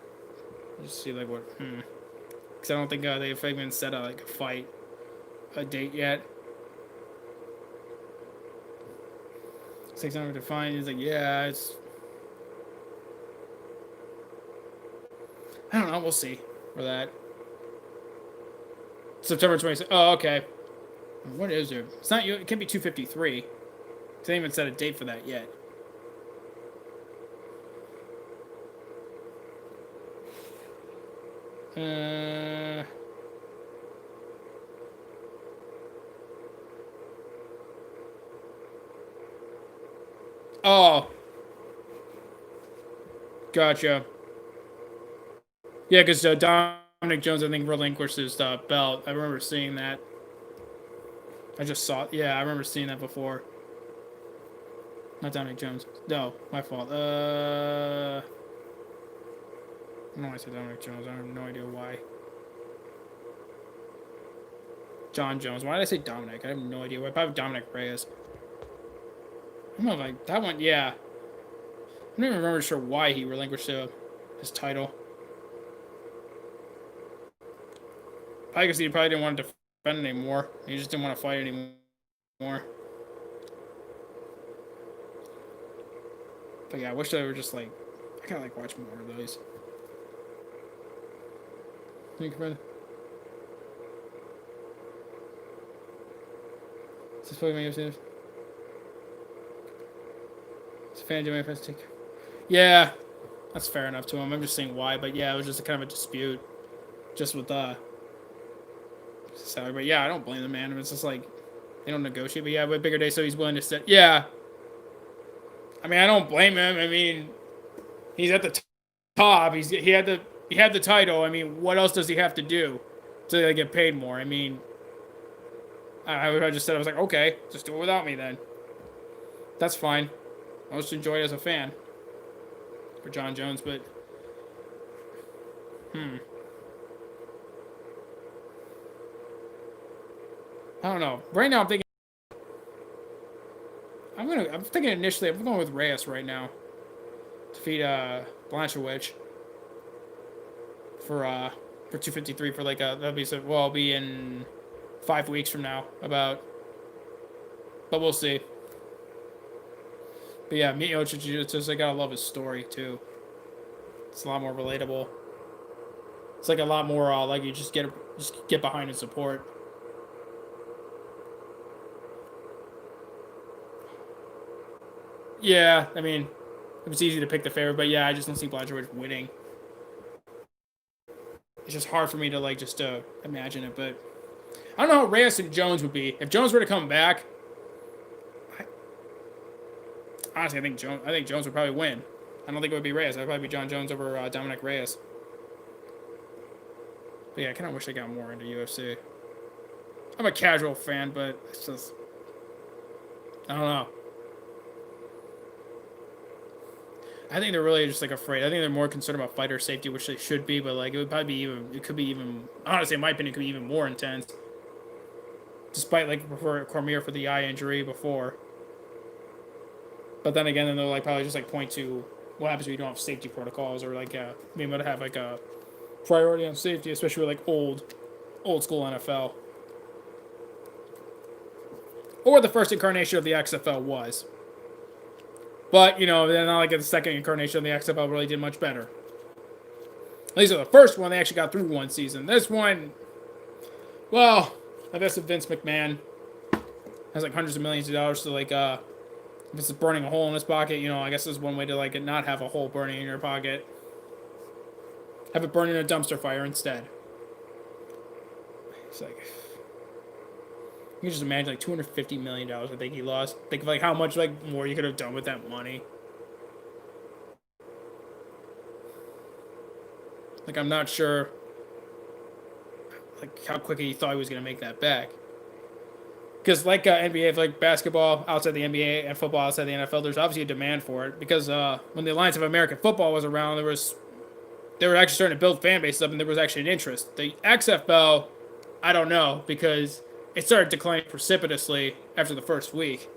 just see, like, what... Because I don't think they've even set a fight... a date yet. 600 to find. He's like, yeah, it's... I don't know. We'll see for that. September 26th. Oh, okay. What is it? It's not. It can't be 253. They haven't even set a date for that yet. Oh. Gotcha. Yeah, because Dominic Jones, I think, relinquished his belt. I remember seeing that. I just saw it. Yeah, I remember seeing that before. Not Dominic Jones. No, my fault. I don't know why I said Dominic Jones. I have no idea why. John Jones. Why did I say Dominic? I have no idea why. Probably Dominic Reyes. I don't know, like, that one, yeah. I don't even remember sure why he relinquished his title. Probably because he probably didn't want to defend anymore. He just didn't want to fight anymore. But yeah, I wish they were just like, I gotta like watch more of those. Thank you, brother. Is this Pokemon UFC? It's a fan doing fantastic. Yeah, that's fair enough to him. I'm just saying why, but yeah, it was just a kind of a dispute, just with salary. But yeah, I don't blame the man. It's just like they don't negotiate. But yeah, with bigger day, so he's willing to sit. Yeah, I mean, I don't blame him. I mean, he's at the top. He had the title. I mean, what else does he have to do to get paid more? I mean, I just said, I was like, okay, just do it without me then. That's fine. I'll just enjoy it as a fan for John Jones, but I don't know. Right now, I'm thinking initially, I'm going with Reyes right now. Defeat Blanchewicz for 253 for like that'll be well, I'll be in 5 weeks from now about, but we'll see. But yeah, Miocic Jiu-Jitsu, I gotta love his story too. It's a lot more relatable. It's like a lot more like you just get behind and support. Yeah, I mean, it was easy to pick the favorite, but yeah, I just don't see Blanchard winning. It's just hard for me to like just imagine it, but I don't know how Reyes and Jones would be if Jones were to come back. Honestly, I think Jones would probably win. I don't think it would be Reyes. I'd probably be John Jones over Dominic Reyes. But yeah, I kind of wish I got more into UFC. I'm a casual fan, but it's just I don't know. I think they're really just like afraid. I think they're more concerned about fighter safety, which they should be. But like, it would probably be even. It could be even. Honestly, in my opinion, it could be even more intense. Despite like Cormier for the eye injury before. But then again, then they'll like probably just like point to what happens when you don't have safety protocols or like being able to have like a priority on safety, especially with like old school NFL. Or the first incarnation of the XFL was. But, you know, then not like the second incarnation of the XFL really did much better. At least the first one, they actually got through one season. This one, well, I guess if Vince McMahon has like hundreds of millions of dollars to like, if it's burning a hole in his pocket, you know, I guess there's one way to like not have a hole burning in your pocket. Have it burn in a dumpster fire instead. It's like, you can just imagine like $250 million. I think he lost. Think of like how much like more you could have done with that money. Like I'm not sure like how quickly he thought he was gonna make that back. Because like NBA, like basketball outside the NBA and football outside the NFL, there's obviously a demand for it. Because when the Alliance of American Football was around, they were actually starting to build fan bases up, and there was actually an interest. The XFL, I don't know, because it started declining precipitously after the first week.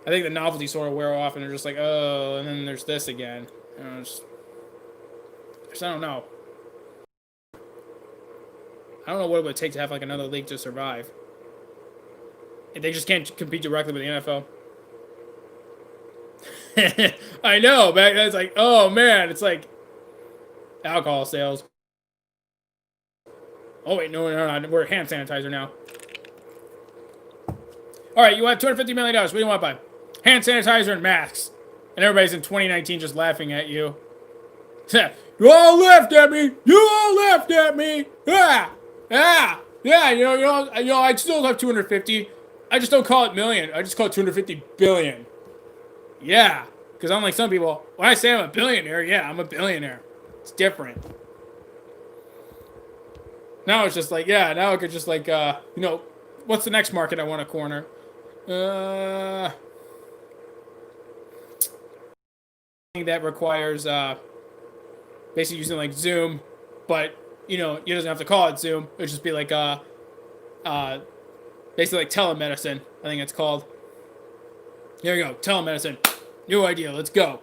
I think the novelty sort of wear off, and they're just like, oh, and then there's this again. You know, I don't know. I don't know what it would take to have like another league to survive. They just can't compete directly with the NFL. I know, man. It's like, oh man, it's like alcohol sales. Oh wait, no, we're hand sanitizer now. All right, you have $250 million. What do you want to buy? Hand sanitizer and masks. And everybody's in 2019 just laughing at you. You all laughed at me. You all laughed at me. Yeah, yeah. I still have 250. I just don't call it million. I just call it 250 billion. Yeah, because unlike some people, when I say I'm a billionaire, yeah, I'm a billionaire. It's different. Now it's just like, yeah, now I could just like, what's the next market I want to corner? That requires basically using like Zoom, but you doesn't have to call it Zoom. It'd just be like basically like telemedicine. I think it's called. There you go, telemedicine. New idea. Let's go.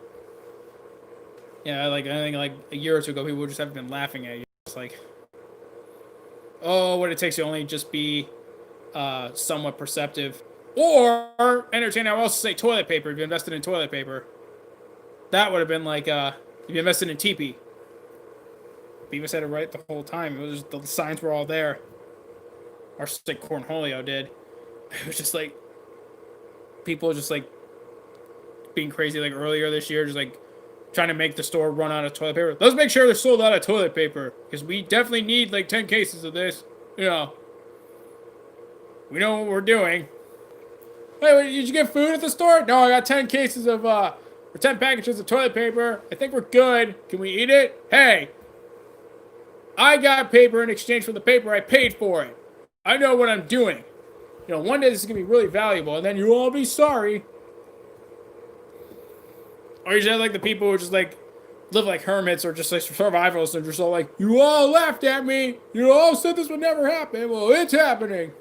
Yeah, I think like a year or two ago, people would just have been laughing at you. It's like, oh, what it takes to only just be somewhat perceptive or entertaining. I would also say toilet paper. If you invested in toilet paper, that would have been like if you invested in TP. Beavis had it right the whole time. It was just, the signs were all there. Or like Cornholio did. It was just like people just like being crazy like earlier this year, just like trying to make the store run out of toilet paper. Let's make sure they're sold out of toilet paper because we definitely need like 10 cases of this. We know what we're doing. Hey, did you get food at the store? No, I got 10 cases of or 10 packages of toilet paper. I think we're good. Can we eat it? Hey, I got paper in exchange for the paper I paid for it. I know what I'm doing. One day this is going to be really valuable, and then you'll all be sorry. Or you just have, like, the people who just, like, live like hermits or just, like, survivalists and just all like, you all laughed at me. You all said this would never happen. Well, it's happening.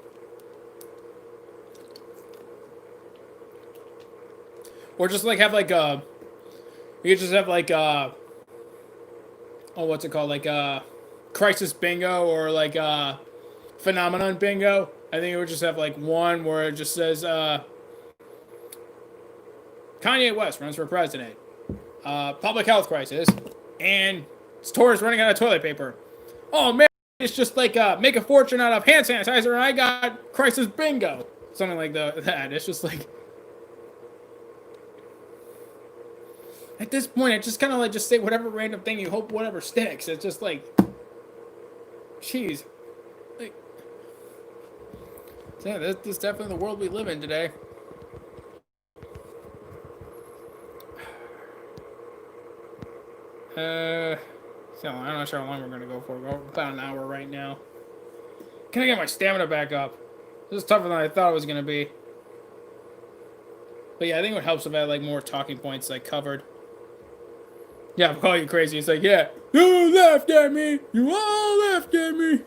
Or just, like, have, like, you could just have, like, what's it called? Like, crisis bingo or, like, phenomenon bingo. I think it would just have, like, one where it just says, Kanye West runs for president. Public health crisis. And stores running out of toilet paper. Oh, man, it's just like, make a fortune out of hand sanitizer and I got crisis bingo. Something like that. It's just like... At this point, I just kind of like just say whatever random thing you hope whatever sticks. It's just like... Jeez. Like... Yeah, this is definitely the world we live in today. So I'm not sure how long we're gonna go for. We're about an hour right now. Can I get my stamina back up? This is tougher than I thought it was gonna be. But yeah, I think it helps if I had like more talking points like covered. Yeah, I'm calling you crazy. It's like, yeah, you laughed at me. You all laughed at me.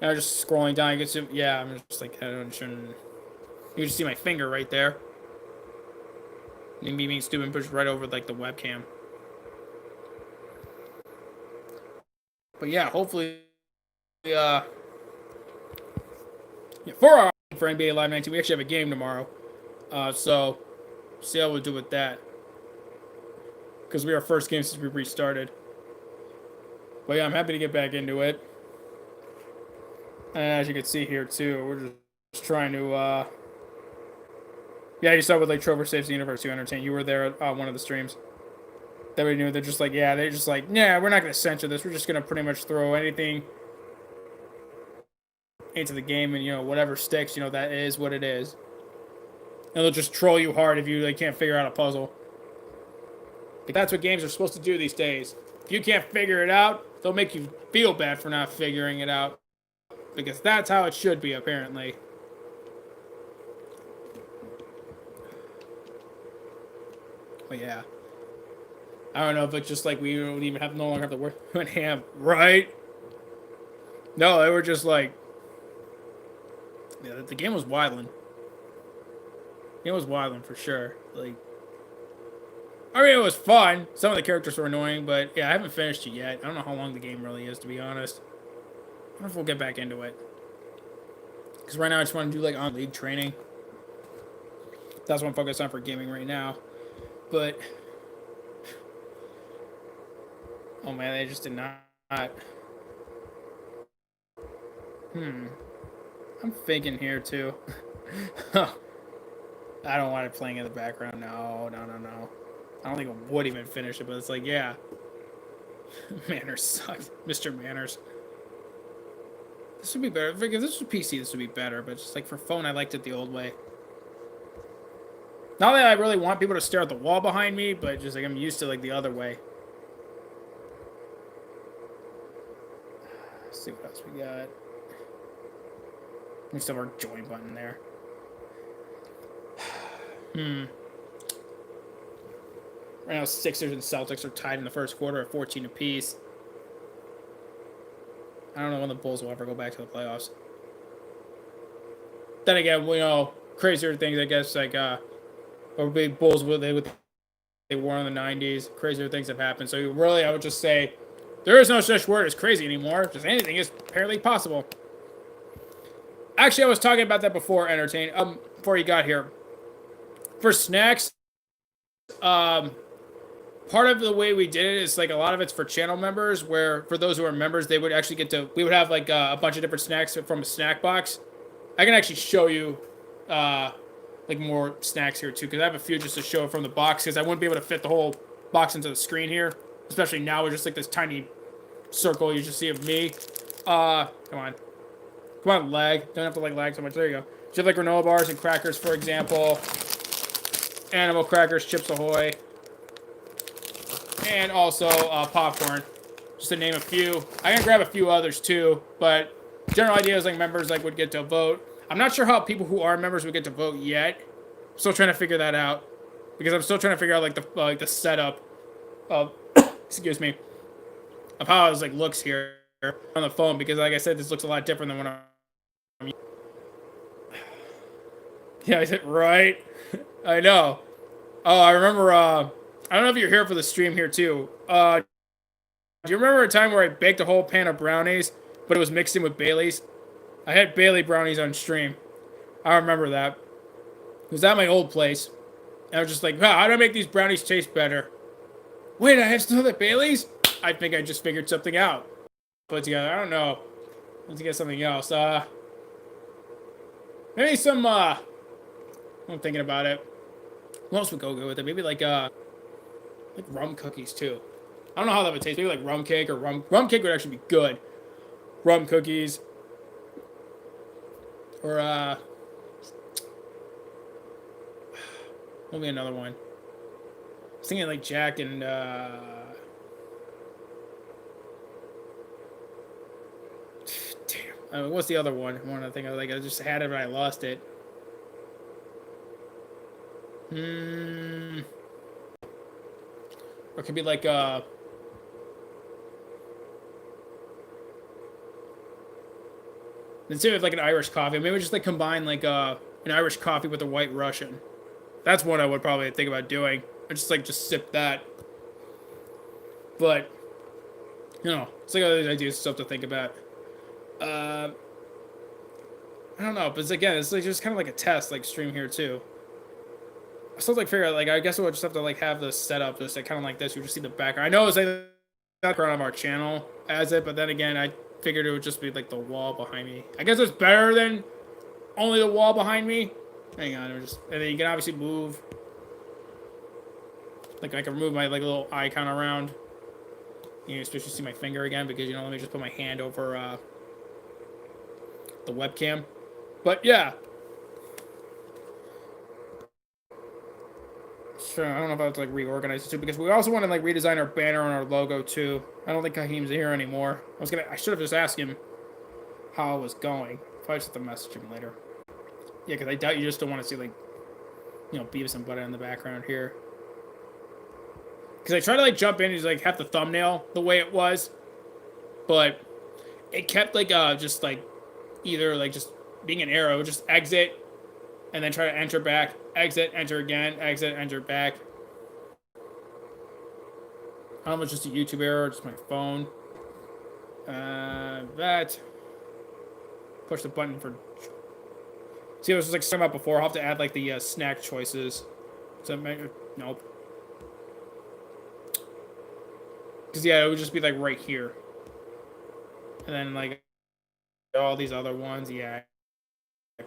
And I'm just scrolling down. You can see, yeah, I'm just like, I don't shouldn't. You can see my finger right there. And me being stupid pushed right over like the webcam. But yeah, hopefully, yeah, for NBA Live 19, we actually have a game tomorrow. So see how we'll do with that. Because we are our first game since we restarted. But yeah, I'm happy to get back into it. And as you can see here too, we're just trying to yeah, you saw with like Trover Saves the Universe to entertain. You were there at one of the streams. That we knew they're just like, yeah, they're just like, yeah, we're not gonna censor this. We're just gonna pretty much throw anything into the game and whatever sticks, that is what it is. And they'll just troll you hard if you like can't figure out a puzzle. Like, that's what games are supposed to do these days. If you can't figure it out, they'll make you feel bad for not figuring it out. Because that's how it should be, apparently. But yeah. I don't know if it's just like we don't even have no longer have to work on ham, right? No, they were just like, yeah, the game was wildin'. It was wildin' for sure. Like, I mean, it was fun. Some of the characters were annoying, but yeah, I haven't finished it yet. I don't know how long the game really is, to be honest. I don't know if we'll get back into it. Because right now I just want to do like on league training. That's what I'm focused on for gaming right now. But oh man, they just did not. I'm thinking here too. I don't want it playing in the background. No, no, no, no. I don't think I would even finish it, but it's like, yeah. Manners sucks. Mr. Manners. This would be better. If this was PC, this would be better, but just like for phone, I liked it the old way. Not that I really want people to stare at the wall behind me, but just like I'm used to like the other way. Let's see what else we got. We still have our join button there. Right now, Sixers and Celtics are tied in the first quarter at 14 apiece. I don't know when the Bulls will ever go back to the playoffs. Then again, you know, crazier things, I guess, like, or big Bulls, they were in the 90s. Crazier things have happened. So really, I would just say there is no such word as crazy anymore. Just anything is apparently possible. Actually, I was talking about that before, Entertain. Before you got here. For snacks, part of the way we did it is like a lot of it's for channel members, where for those who are members, they would actually get to, we would have like a bunch of different snacks from a snack box. I can actually show you like more snacks here too, because I have a few just to show from the box, because I wouldn't be able to fit the whole box into the screen here, especially now with just like this tiny circle you just see of me. Come on, lag. Don't have to like lag so much. There you go. So you have like granola bars and crackers, for example. Animal crackers, Chips Ahoy. And also popcorn, just to name a few. I can grab a few others too, but general idea is like members like would get to vote. I'm not sure how people who are members would get to vote yet. I'm still trying to figure that out, because I'm still trying to figure out like the setup of excuse me, of how it like looks here on the phone, because like I said, this looks a lot different than when I'm yeah, I said right. I know. Oh, I remember. I don't know if you're here for the stream here too. Do you remember a time where I baked a whole pan of brownies, but it was mixed in with Bailey's? I had Bailey brownies on stream. I remember that. It was at my old place. And I was just like, wow, how do I make these brownies taste better? Wait, I have still the Bailey's? I think I just figured something out. Put together, I don't know. Let's get something else. Maybe some, I'm thinking about it. What else would go good with it? Maybe like rum cookies too. I don't know how that would taste. Maybe like rum cake or rum cake would actually be good. Rum cookies. Or maybe another one. I was thinking like Jack and damn. What's the other one? One I think I like. I just had it, but I lost it. Or it could be like instead of like an Irish coffee, maybe just like combine like an Irish coffee with a White Russian. That's what I would probably think about doing. Or just sip that. But you know, it's like other ideas, stuff to think about. I don't know, but it's, again, it's like just kind of like a test, like stream here too. I still like figure out, like, I guess we'll just have to like have this set up just like kind of like this. You just see the background. I know it's like the background of our channel as it, but then again, I figured it would just be like the wall behind me. I guess it's better than only the wall behind me. Hang on, and then you can obviously move. Like I can move my like little icon around. You know, especially see my finger again, because you know, let me just put my hand over the webcam. But yeah. Sure, I don't know if I have to like reorganize it too, because we also want to like redesign our banner and our logo too. I don't think Kahim's here anymore. I should have just asked him how it was going. Probably just have to message him later. Yeah, because I doubt you just don't want to see like, you know, Beavis and Butthead in the background here. Because I tried to like jump in and just like have the thumbnail the way it was, but it kept like just like either like just being an arrow, just exit and then try to enter back, exit, enter again, exit, enter back. I don't know if it's just a YouTube error, just my phone. That. Push the button for. See, I was just like talking about before. I'll have to add like the snack choices. So nope. Because yeah, it would just be like right here. And then like all these other ones, yeah.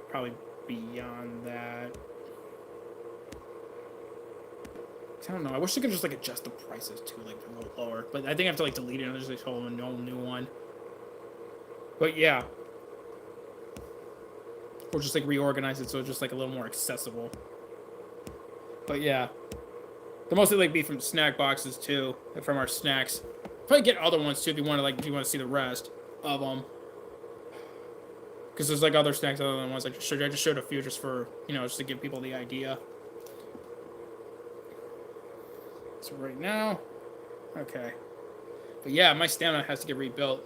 Probably beyond that. I don't know. I wish I could just like adjust the prices too, like a little lower. But I think I have to like delete it and just like hold a new one. But yeah. Or just like reorganize it so it's just like a little more accessible. But yeah. They'll mostly like be from snack boxes too, from our snacks. Probably get other ones too if you want to see the rest of them. Because there's like other snacks other than ones I just showed. I just showed a few just for, just to give people the idea. So right now, okay. But yeah, my stamina has to get rebuilt.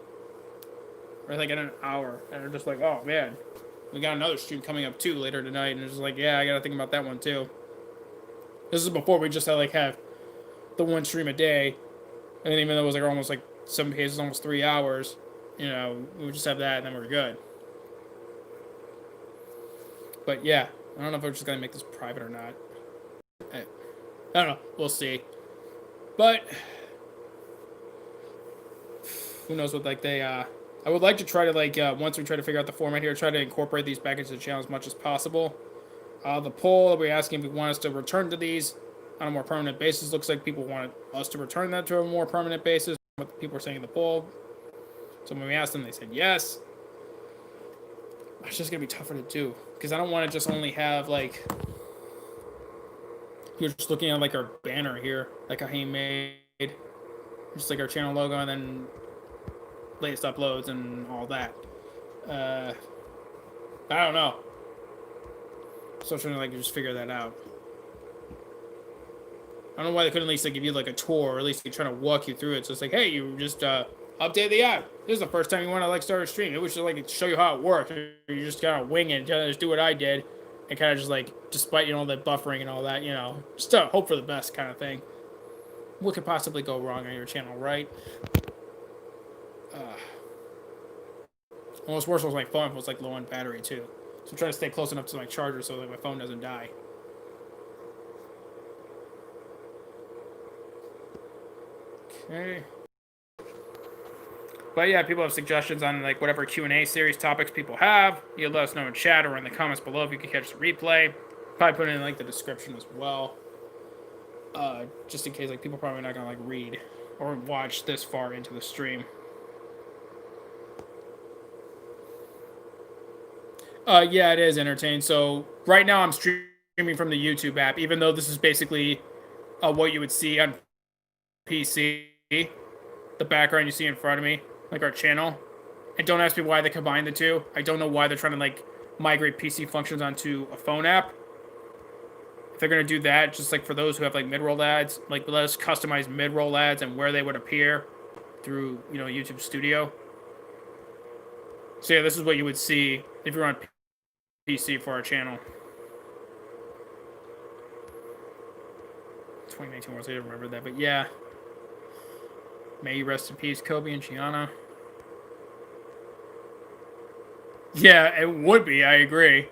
Right, like in an hour. And I'm just like, oh man. We got another stream coming up too later tonight. And it's just like, yeah, I gotta think about that one too. This is before we just have the one stream a day. And then even though it was like almost like some cases almost 3 hours, we would just have that and then we're good. But yeah, I don't know if we're just gonna make this private or not. I don't know. We'll see. But who knows what I would like to try to once we try to figure out the format here, try to incorporate these back into the channel as much as possible. The poll we're asking if we want us to return to these on a more permanent basis. Looks like people want us to return that to a more permanent basis. What people are saying in the poll. So when we asked them, they said yes. It's just gonna be tougher to do because I don't want to just only have you're just looking at our banner here, like how he made, just like our channel logo, and then latest uploads and all that. I don't know. So I'm trying to just figure that out. I don't know why they couldn't at least give you a tour, or at least trying to walk you through it. So it's like, hey, you just update the app. This is the first time you want to start a stream. It was just show you how it works. You just kind of wing it, just do what I did, and kind of just despite all that buffering and all that, just hope for the best kind of thing. What could possibly go wrong on your channel, right? Almost worse was my phone was low on battery too. So I'm trying to stay close enough to my charger so that my phone doesn't die. Okay. But yeah, people have suggestions on whatever Q&A series topics people have. You let us know in chat or in the comments below if you can catch the replay. Probably put it in the description as well. Just in case people probably not gonna read or watch this far into the stream. Yeah, it is entertaining. So right now I'm streaming from the YouTube app, even though this is basically what you would see on PC. The background you see in front of me, our channel. And don't ask me why they combined the two. I don't know why they're trying to migrate PC functions onto a phone app. If they're gonna do that, just for those who have mid-roll ads, let us customize mid-roll ads and where they would appear through YouTube Studio. So yeah, this is what you would see if you're on PC for our channel. 2019 was, I didn't remember that, but yeah. May you rest in peace, Kobe and Gianna. Yeah, it would be, I agree.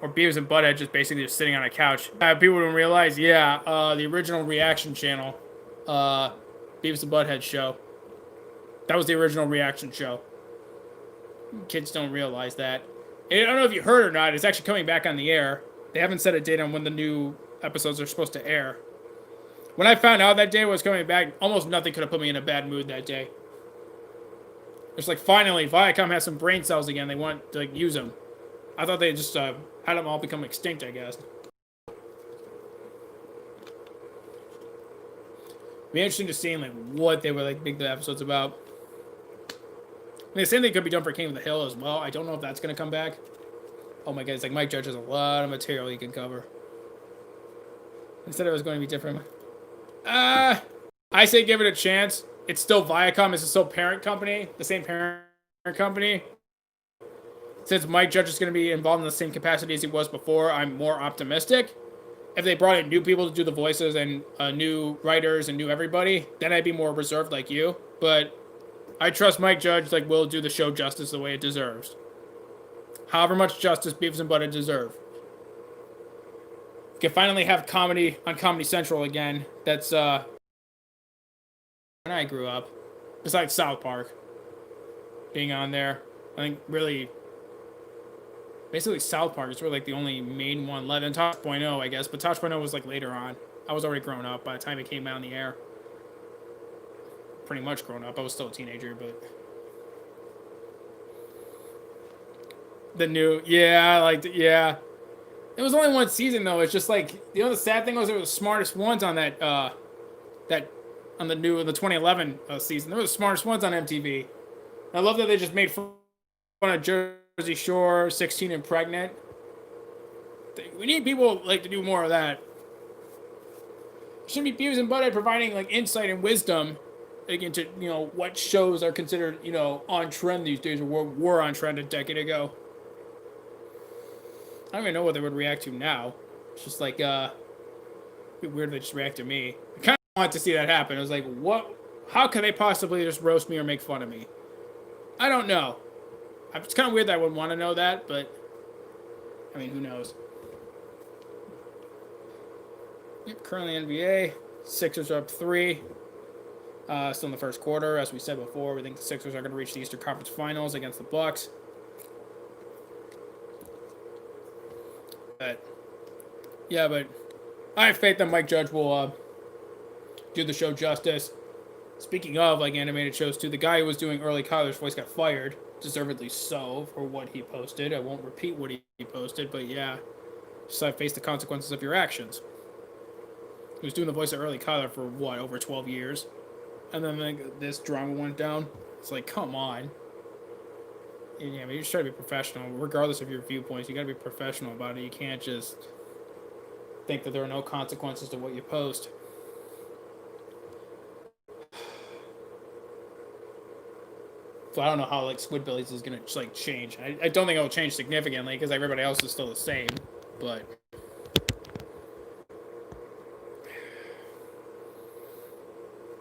Or Beavis and Butthead just sitting on a couch. People don't realize, yeah, the original reaction channel, Beavis and Butthead show. That was the original reaction show. Kids don't realize that. And I don't know if you heard or not, it's actually coming back on the air. They haven't set a date on when the new episodes are supposed to air. When I found out that day was coming back, almost nothing could have put me in a bad mood that day. It's finally, Viacom has some brain cells again. They want to use them. I thought they just had them all become extinct, I guess. Be interesting to see what they would make the episodes about. I mean, the same thing could be done for King of the Hill as well. I don't know if that's going to come back. Oh my god, it's Mike Judge has a lot of material he can cover. Instead it was going to be different. I say give it a chance. It's still Viacom. It's still parent company. The same parent company. Since Mike Judge is going to be involved in the same capacity as he was before, I'm more optimistic. If they brought in new people to do the voices and new writers and new everybody, then I'd be more reserved like you. But I trust Mike Judge will do the show justice the way it deserves. However much justice Beavis and Butthead deserve. We can finally have comedy on Comedy Central again. That's when I grew up. Besides South Park being on there. I think really basically South Park is really like the only main one left. And Tosh.0, I guess, but Tosh.0 was like later on. I was already grown up by the time it came out on the air. Pretty much grown up. I was still a teenager, but the new, yeah, like, yeah. It was only one season though. It's just like, the sad thing was it was the smartest ones on that on the 2011 season. They were the smartest ones on MTV. I love that they just made fun of Jersey Shore, 16 and Pregnant. We need people like to do more of that. Should be Beavis and Butthead providing like insight and wisdom like, into what shows are considered on trend these days or were on trend a decade ago. I don't even know what they would react to now. It's just like it'd be weird if they just react to me. I kind of want to see that happen. I was like, what? How could they possibly just roast me or make fun of me? I don't know. It's kind of weird that I would want to know that, but I mean, who knows? Yep, currently NBA. Sixers are up 3. Still in the first quarter. As we said before, we think the Sixers are going to reach the Eastern Conference Finals against the Bucks. But I have faith that Mike Judge will do the show justice. Speaking of like animated shows too, the guy who was doing early college voice got fired, deservedly so, for what he posted. I won't repeat what he posted, but yeah, just face the consequences of your actions. He was doing the voice of early Kyler for what, over 12 years, and then like, this drama went down. It's like, come on. And, yeah, but you just try to be professional, regardless of your viewpoints. You got to be professional about it. You can't just think that there are no consequences to what you post. So I don't know how like Squidbillies is gonna just like change. I don't think it'll change significantly because everybody else is still the same. But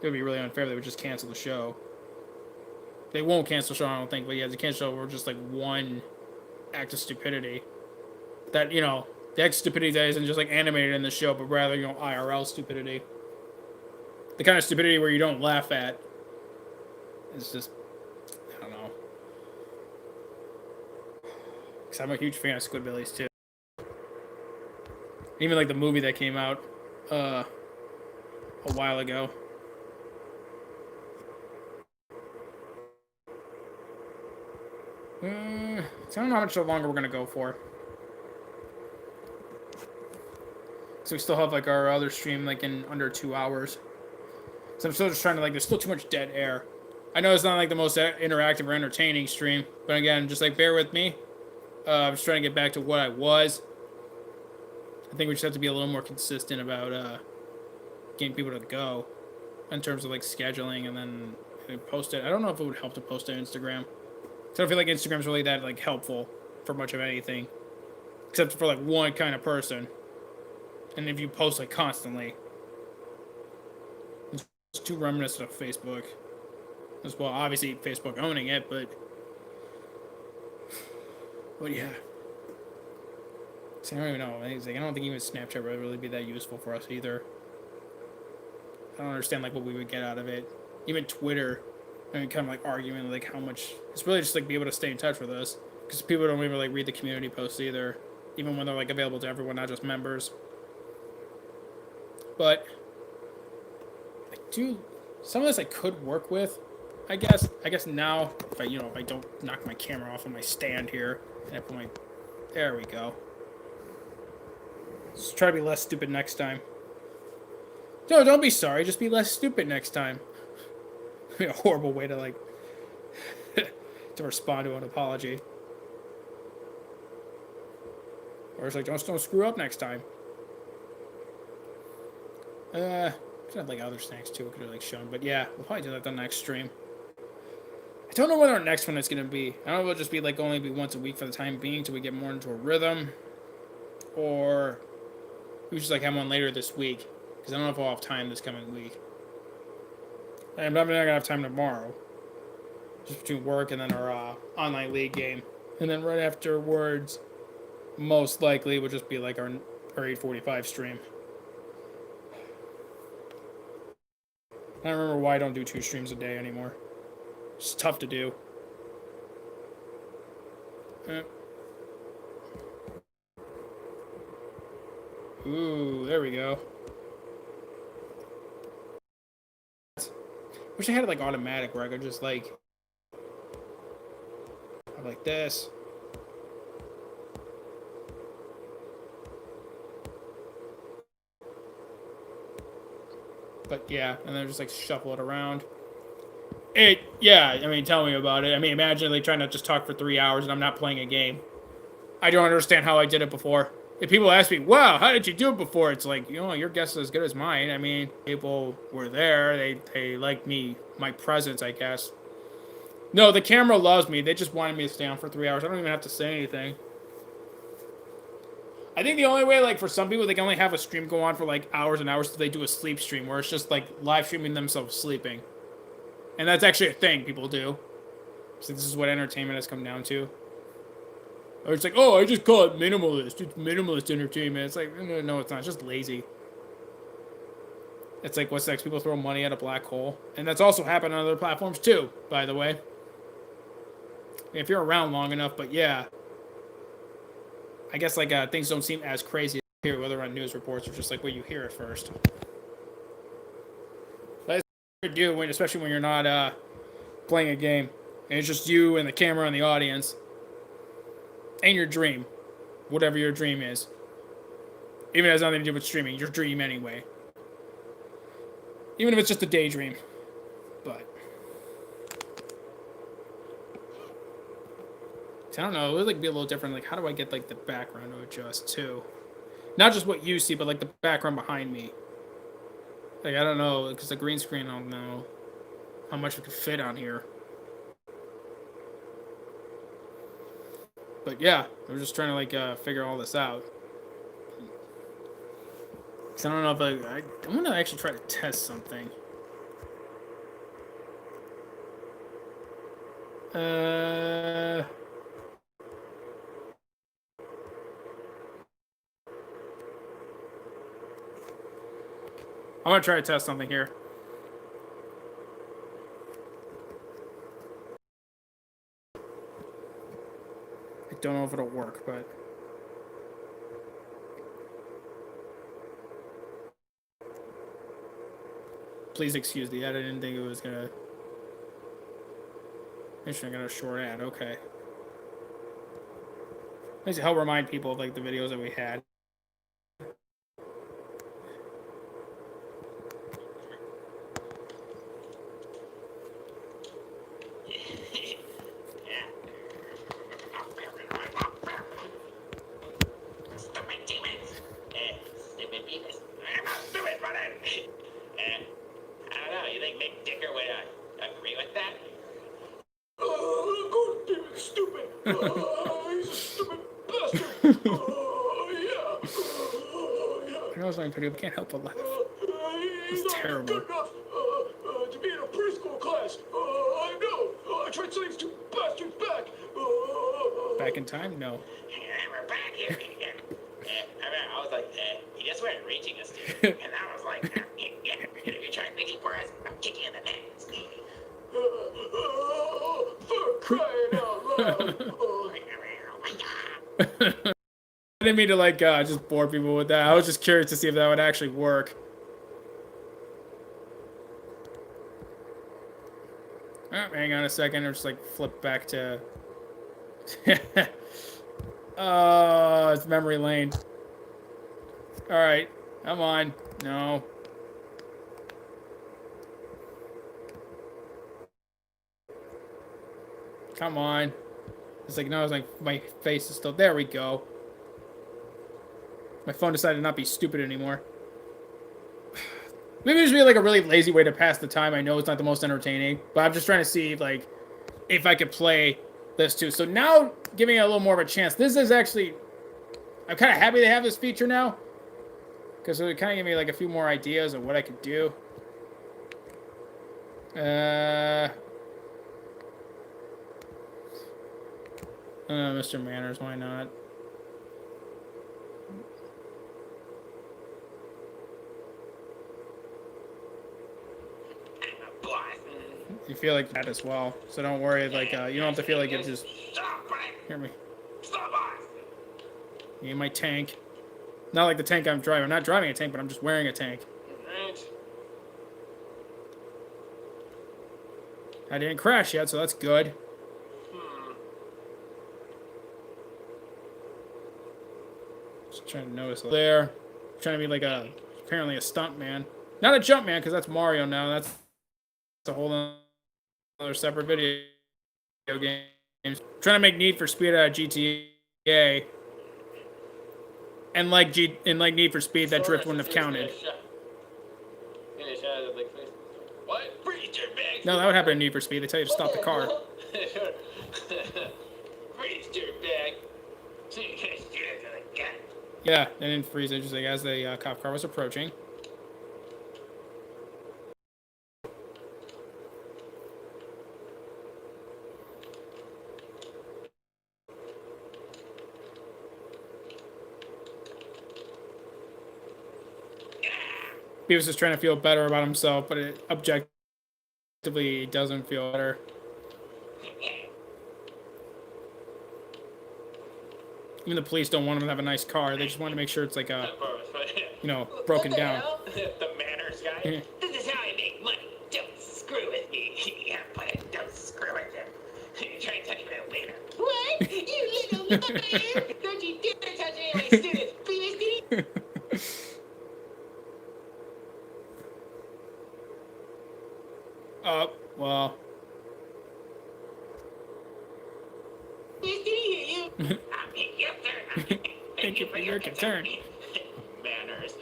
it would be really unfair if they would just cancel the show. They won't cancel the show, I don't think. But yeah, the cancel show for just like one act of stupidity. That the act of stupidity that isn't just like animated in the show, but rather IRL stupidity. The kind of stupidity where you don't laugh at. It's just. I don't know. Because I'm a huge fan of Squidbillies, too. Even, like, the movie that came out a while ago. So I don't know how much longer we're going to go for. So we still have, like, our other stream, like, in under 2 hours. So I'm still just trying to, like, there's still too much dead air. I know it's not like the most interactive or entertaining stream, but again, just like bear with me. I'm just trying to get back to what I was. I think we just have to be a little more consistent about getting people to go in terms of like scheduling and then post it. I don't know if it would help to post to Instagram. So I don't feel like Instagram's really that like helpful for much of anything, except for like one kind of person. And if you post like constantly, it's too reminiscent of Facebook. As well, obviously Facebook owning it, but yeah. See, I don't even know. I don't think even Snapchat would really be that useful for us either. I don't understand like what we would get out of it. Even Twitter, I mean, kind of like arguing like how much. It's really just like be able to stay in touch with us because people don't even like read the community posts either, even when they're like available to everyone, not just members. But I do some of this I could work with. I guess now if I don't knock my camera off on my stand here and I put my there we go. Just try to be less stupid next time. No, don't be sorry. Just be less stupid next time. Be a horrible way to like to respond to an apology. Or it's like don't screw up next time. Could have like other snacks too. Could have like shown, but yeah, we'll probably do that the next stream. I don't know what our next one is going to be. I don't know if it'll just be like only be once a week for the time being till we get more into a rhythm. Or we just like have one later this week. Because I don't know if I'll have time this coming week. I'm not going to have time tomorrow. Just between work and then our online league game. And then right afterwards, most likely, would just be like our 8:45 stream. I don't remember why I don't do 2 streams a day anymore. It's tough to do. Ooh, there we go. Wish I had it like automatic where I could just like this. But yeah, and then just like shuffle it around. Yeah, I mean, tell me about it. I mean, imagine like trying to just talk for 3 hours and I'm not playing a game. I don't understand how I did it before. If people ask me, wow, how did you do it before? It's like, your guess is as good as mine. I mean, people were there. They liked me, my presence, I guess. No, the camera loves me. They just wanted me to stay on for 3 hours. I don't even have to say anything. I think the only way, like, for some people, they can only have a stream go on for, like, hours and hours so they do a sleep stream where it's just, like, live streaming themselves sleeping. And that's actually a thing people do. So this is what entertainment has come down to. Or it's like, oh, I just call it minimalist. It's minimalist entertainment. It's like, no, it's not. It's just lazy. It's like, what's next? People throw money at a black hole. And that's also happened on other platforms, too, by the way. If you're around long enough, but yeah. I guess, like, things don't seem as crazy here, whether on news reports or just, like, what you hear at first. But it's hard to do, especially when you're not playing a game. And it's just you and the camera and the audience. And your dream. Whatever your dream is. Even if it has nothing to do with streaming. Your dream anyway. Even if it's just a daydream. But. I don't know. It would like be a little different. Like, how do I get like the background to adjust too? Not just what you see, but like the background behind me. Like, I don't know. Because the green screen, I don't know how much it could fit on here. But yeah, I'm just trying to like figure all this out. Cause I don't know if I want to actually try to test something. I'm gonna try to test something here. I don't know if it'll work, but. Please excuse the ad. I didn't think it was gonna. Actually, I got a short ad. Okay. Let's help remind people of like the videos that we had. I can't help but laugh. It's terrible. To be in a preschool class. I know. I tried saying to bastards back. Back in time? No. We're back here again. I was like, you just weren't reaching us, dude. And I was like, you're trying to for us. I'm kicking in the nuts. For crying out loud. Oh my god. I didn't mean to like just bore people with that. I was just curious to see if that would actually work. Oh, hang on a second. I'll just like flip back to. Oh, it's memory lane. All right, come on. No. Come on. It's like no. It's like my face is still. There we go. My phone decided to not be stupid anymore. Maybe there's be like a really lazy way to pass the time. I know it's not the most entertaining, but I'm just trying to see like if I could play this too. So now giving it a little more of a chance. This is actually, I'm kind of happy they have this feature now because it would kind of give me like a few more ideas of what I could do. Mr. Manners, why not? You feel like that as well, so don't worry. Like you don't have to feel like it just. Hear me. You my tank. Not like the tank I'm driving. I'm not driving a tank, but I'm just wearing a tank. Right. I didn't crash yet, so that's good. Just trying to notice there. Trying to be like apparently a stunt man. Not a jump man, because that's Mario now. That's a whole other separate video game. Trying to make Need for Speed out of GTA. And like Need for Speed, that drift wouldn't have counted. What? Freeze dirtbag! No, that would happen in Need for Speed. They tell you to stop the car. Freeze dirtbag! Yeah, they didn't freeze it, just like as the cop car was approaching. Beavis is trying to feel better about himself, but it objectively doesn't feel better. Even the police don't want him to have a nice car. They just want to make sure it's like broken down. The manners guy. This is how I make money. Don't screw with me. Yeah, but don't screw with him. Try and touch me later. What? You little liar! Don't you dare touch any of my students, please. Well. Thank you for your concern. Manners.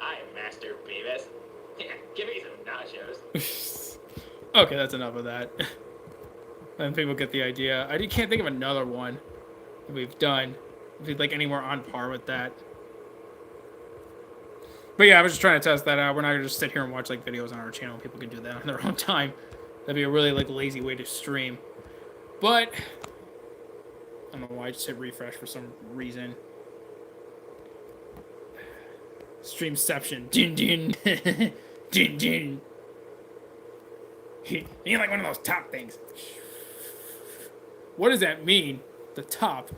I'm Master Beavis. Give me some nachos. Okay, that's enough of that. Then people get the idea. I can't think of another one that we've done. Like anywhere on par with that. But yeah, I was just trying to test that out. We're not gonna just sit here and watch like videos on our channel. People can do that on their own time. That'd be a really like lazy way to stream. But I don't know why I just hit refresh for some reason. Streamception. Din din. Din din. You like one of those top things. What does that mean? The top.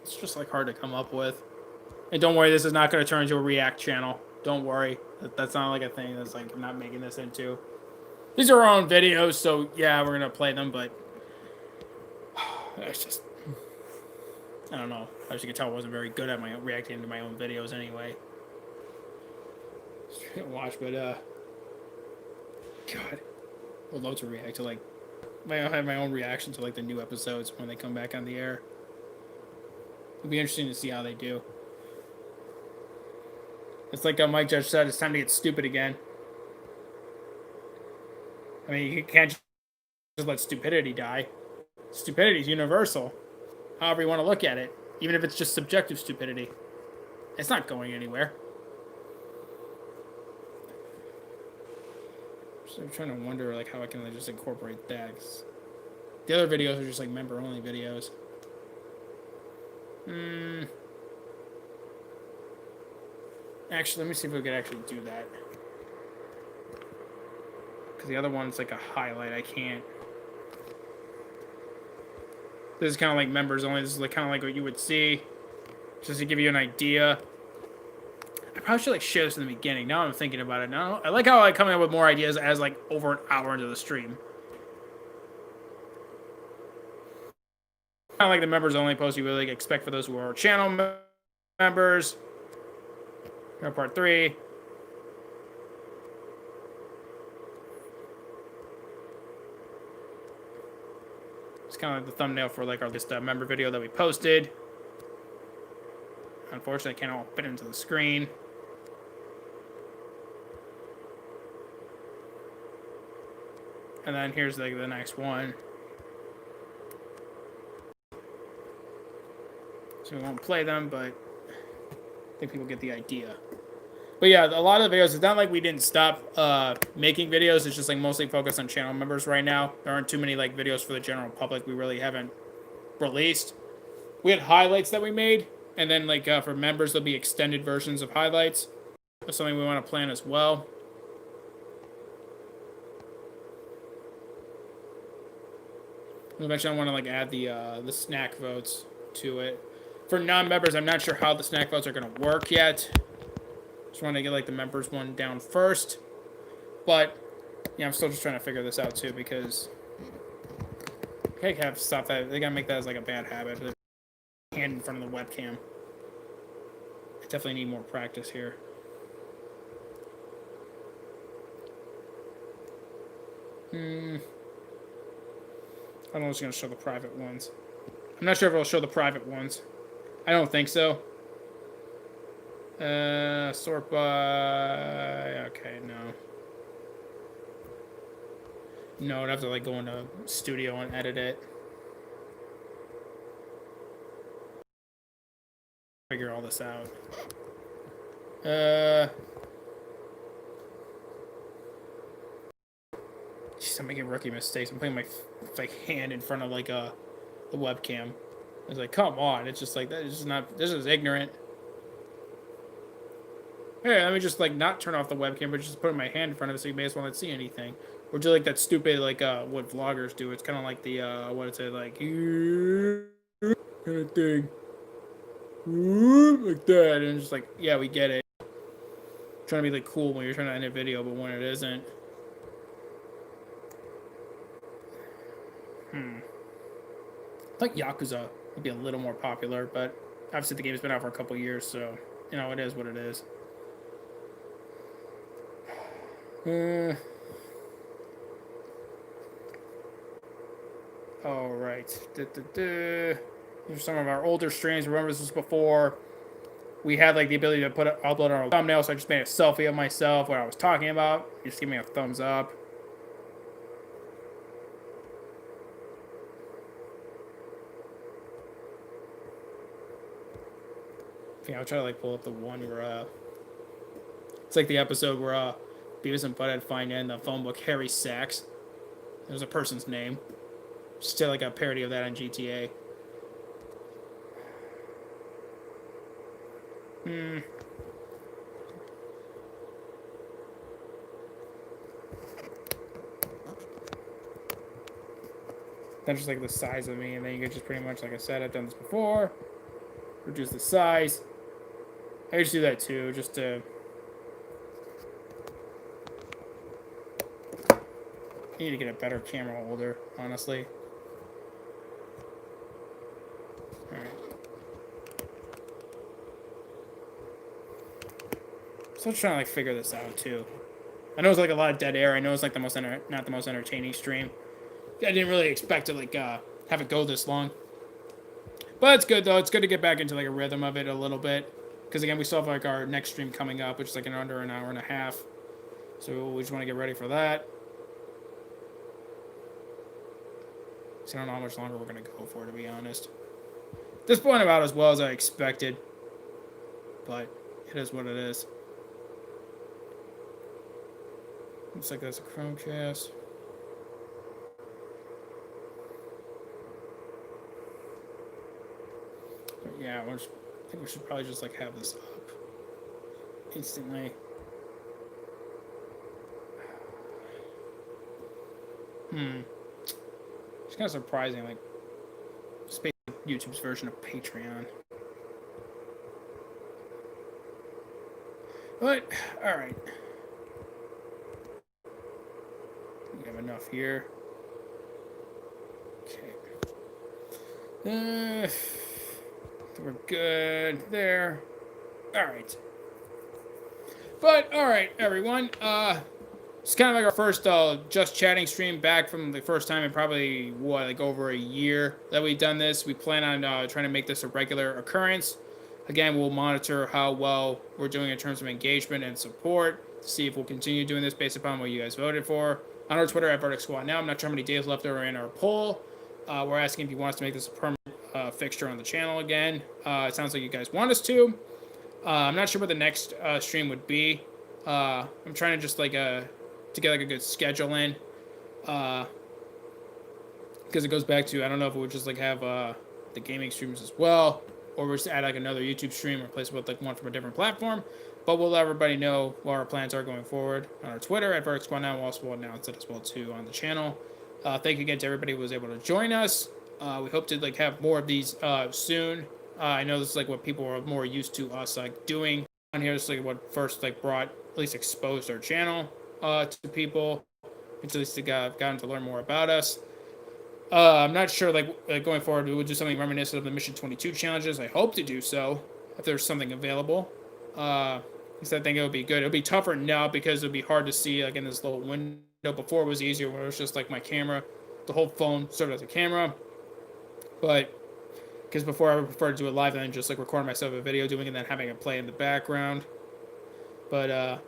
It's just like hard to come up with. And don't worry, this is not going to turn into a React channel. Don't worry. That's not like a thing that's like I'm not making this into. These are our own videos, so yeah, we're going to play them, but it's just, I don't know. As you can tell, I wasn't very good at reacting to my own videos anyway. Watch, but God, I would love to react to like have my own reaction to like the new episodes when they come back on the air. It'll be interesting to see how they do. It's like Mike Judge said, it's time to get stupid again. I mean, you can't just let stupidity die. Stupidity is universal. However you want to look at it, even if it's just subjective stupidity, it's not going anywhere. So I'm trying to wonder like how I can like, just incorporate that. 'Cause the other videos are just like member-only videos. Actually, let me see if we could actually do that. Because the other one's like a highlight. I can't. This is kind of like members only. This is like kind of like what you would see, just to give you an idea. I probably should like share this in the beginning. Now I'm thinking about it. Now I like how I come in with more ideas as like over an hour into the stream. Kind of like the members only post you would like expect for those who are channel members. Here, part 3. It's kind of like the thumbnail for like our latest member video that we posted. Unfortunately, it can't all fit into the screen. And then here's like the next one. So we won't play them, but I think people get the idea. But yeah, a lot of the videos, it's not like we didn't stop making videos. It's just like mostly focused on channel members right now. There aren't too many like videos for the general public we really haven't released. We had highlights that we made. And then like for members, there'll be extended versions of highlights. That's something we want to plan as well. Eventually, I want to like add the snack votes to it. For non-members, I'm not sure how the snack votes are gonna work yet. Just want to get like the members one down first. But yeah, I'm still just trying to figure this out too because I have to stop that. They gotta make that as like a bad habit. Hand in front of the webcam. I definitely need more practice here. I don't know if it's gonna show the private ones. I'm not sure if it'll show the private ones. I don't think so. Sort by. Okay, no. No, I'd have to like go into Studio and edit it. Figure all this out. Jeez, I'm making rookie mistakes. I'm putting my like hand in front of like the webcam. It's like, come on! It's just like that. It's just not. This is ignorant. Hey, let me just like not turn off the webcam, but just put my hand in front of it so you may as well not see anything. Or do like that stupid like what vloggers do. It's kind of like the what is it like kind of thing. Like that, and just like, yeah, we get it. Trying to be like cool when you're trying to end a video, but when it isn't. I think Yakuza would be a little more popular, but obviously the game's been out for a couple years, so you know it is what it is. All right. These are some of our older streams. Remember this was before we had like the ability to upload our thumbnail, so I just made a selfie of myself, what I was talking about. Just give me a thumbs up. Yeah, I'll try to like pull up the one where it's like the episode where Beavis and Butthead find in the phone book Harry Sacks. There's a person's name. Still like a parody of that on GTA. That's just like the size of me, and then you can just pretty much, like I said, I've done this before. Reduce the size. I just do that too, just to. I need to get a better camera holder, honestly. Alright. So I'm trying to like figure this out too. I know it's like a lot of dead air. I know it's like not the most entertaining stream. I didn't really expect to like have it go this long. But it's good though. It's good to get back into like a rhythm of it a little bit. Because again, we still have like our next stream coming up, which is like in under an hour and a half. So we just want to get ready for that. So I don't know how much longer we're going to go for, to be honest. At this point, about as well as I expected. But it is what it is. Looks like that's a Chromecast. But yeah, I think we should probably just like have this up instantly. It's kind of surprising, like, it's basically YouTube's version of Patreon. But, alright. We have enough here. Okay. We're good there. Alright. But, alright, everyone. It's kind of like our first just chatting stream back from the first time in probably, like over a year that we've done this. We plan on trying to make this a regular occurrence. Again, we'll monitor how well we're doing in terms of engagement and support to see if we'll continue doing this based upon what you guys voted for. On our Twitter at Verdict Squad now, I'm not sure how many days left are in our poll. We're asking if you want us to make this a permanent fixture on the channel again. It sounds like you guys want us to. I'm not sure what the next stream would be. I'm trying to just like to get like a good schedule in, because it goes back to, I don't know if we would just like have the gaming streams as well, or we'll just add like another YouTube stream, replace it with like one from a different platform. But we'll let everybody know what our plans are going forward on our Twitter at Verdict Squad now. We'll also announce it as well too on the channel. Thank you again to everybody who was able to join us. We hope to like have more of these soon. I know this is like what people are more used to us like doing on here. This is like what first like brought at least exposed our channel to people. At least they gotten to learn more about us. I'm not sure like going forward we would do something reminiscent of the Mission 22 challenges. I hope to do so if there's something available. Because I think it would be good. It'll be tougher now because it'll be hard to see like in this little window. Before it was easier where it was just like my camera, the whole phone served as a camera. But because before I would prefer to do it live and then just like record myself a video doing it and then having it play in the background. But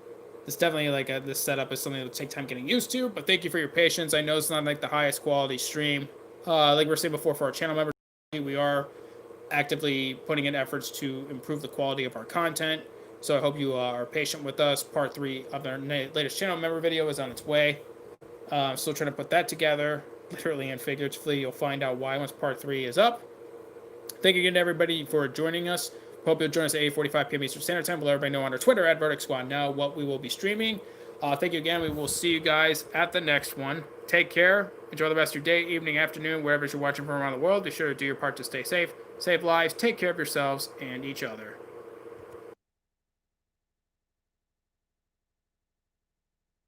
it's definitely like this setup is something that will take time getting used to. But thank you for your patience. I know it's not like the highest quality stream. Like we were saying before, for our channel members, we are actively putting in efforts to improve the quality of our content. So I hope you are patient with us. Part 3 of our latest channel member video is on its way. Still trying to put that together, literally and figuratively. You'll find out why once part 3 is up. Thank you again to everybody for joining us. Hope you'll join us at 8:45 p.m. Eastern Standard Time. We'll let everybody know on our Twitter at Verdict Squad now what we will be streaming. Thank you again. We will see you guys at the next one. Take care. Enjoy the rest of your day, evening, afternoon, wherever you're watching from around the world. Be sure to do your part to stay safe, save lives, take care of yourselves and each other.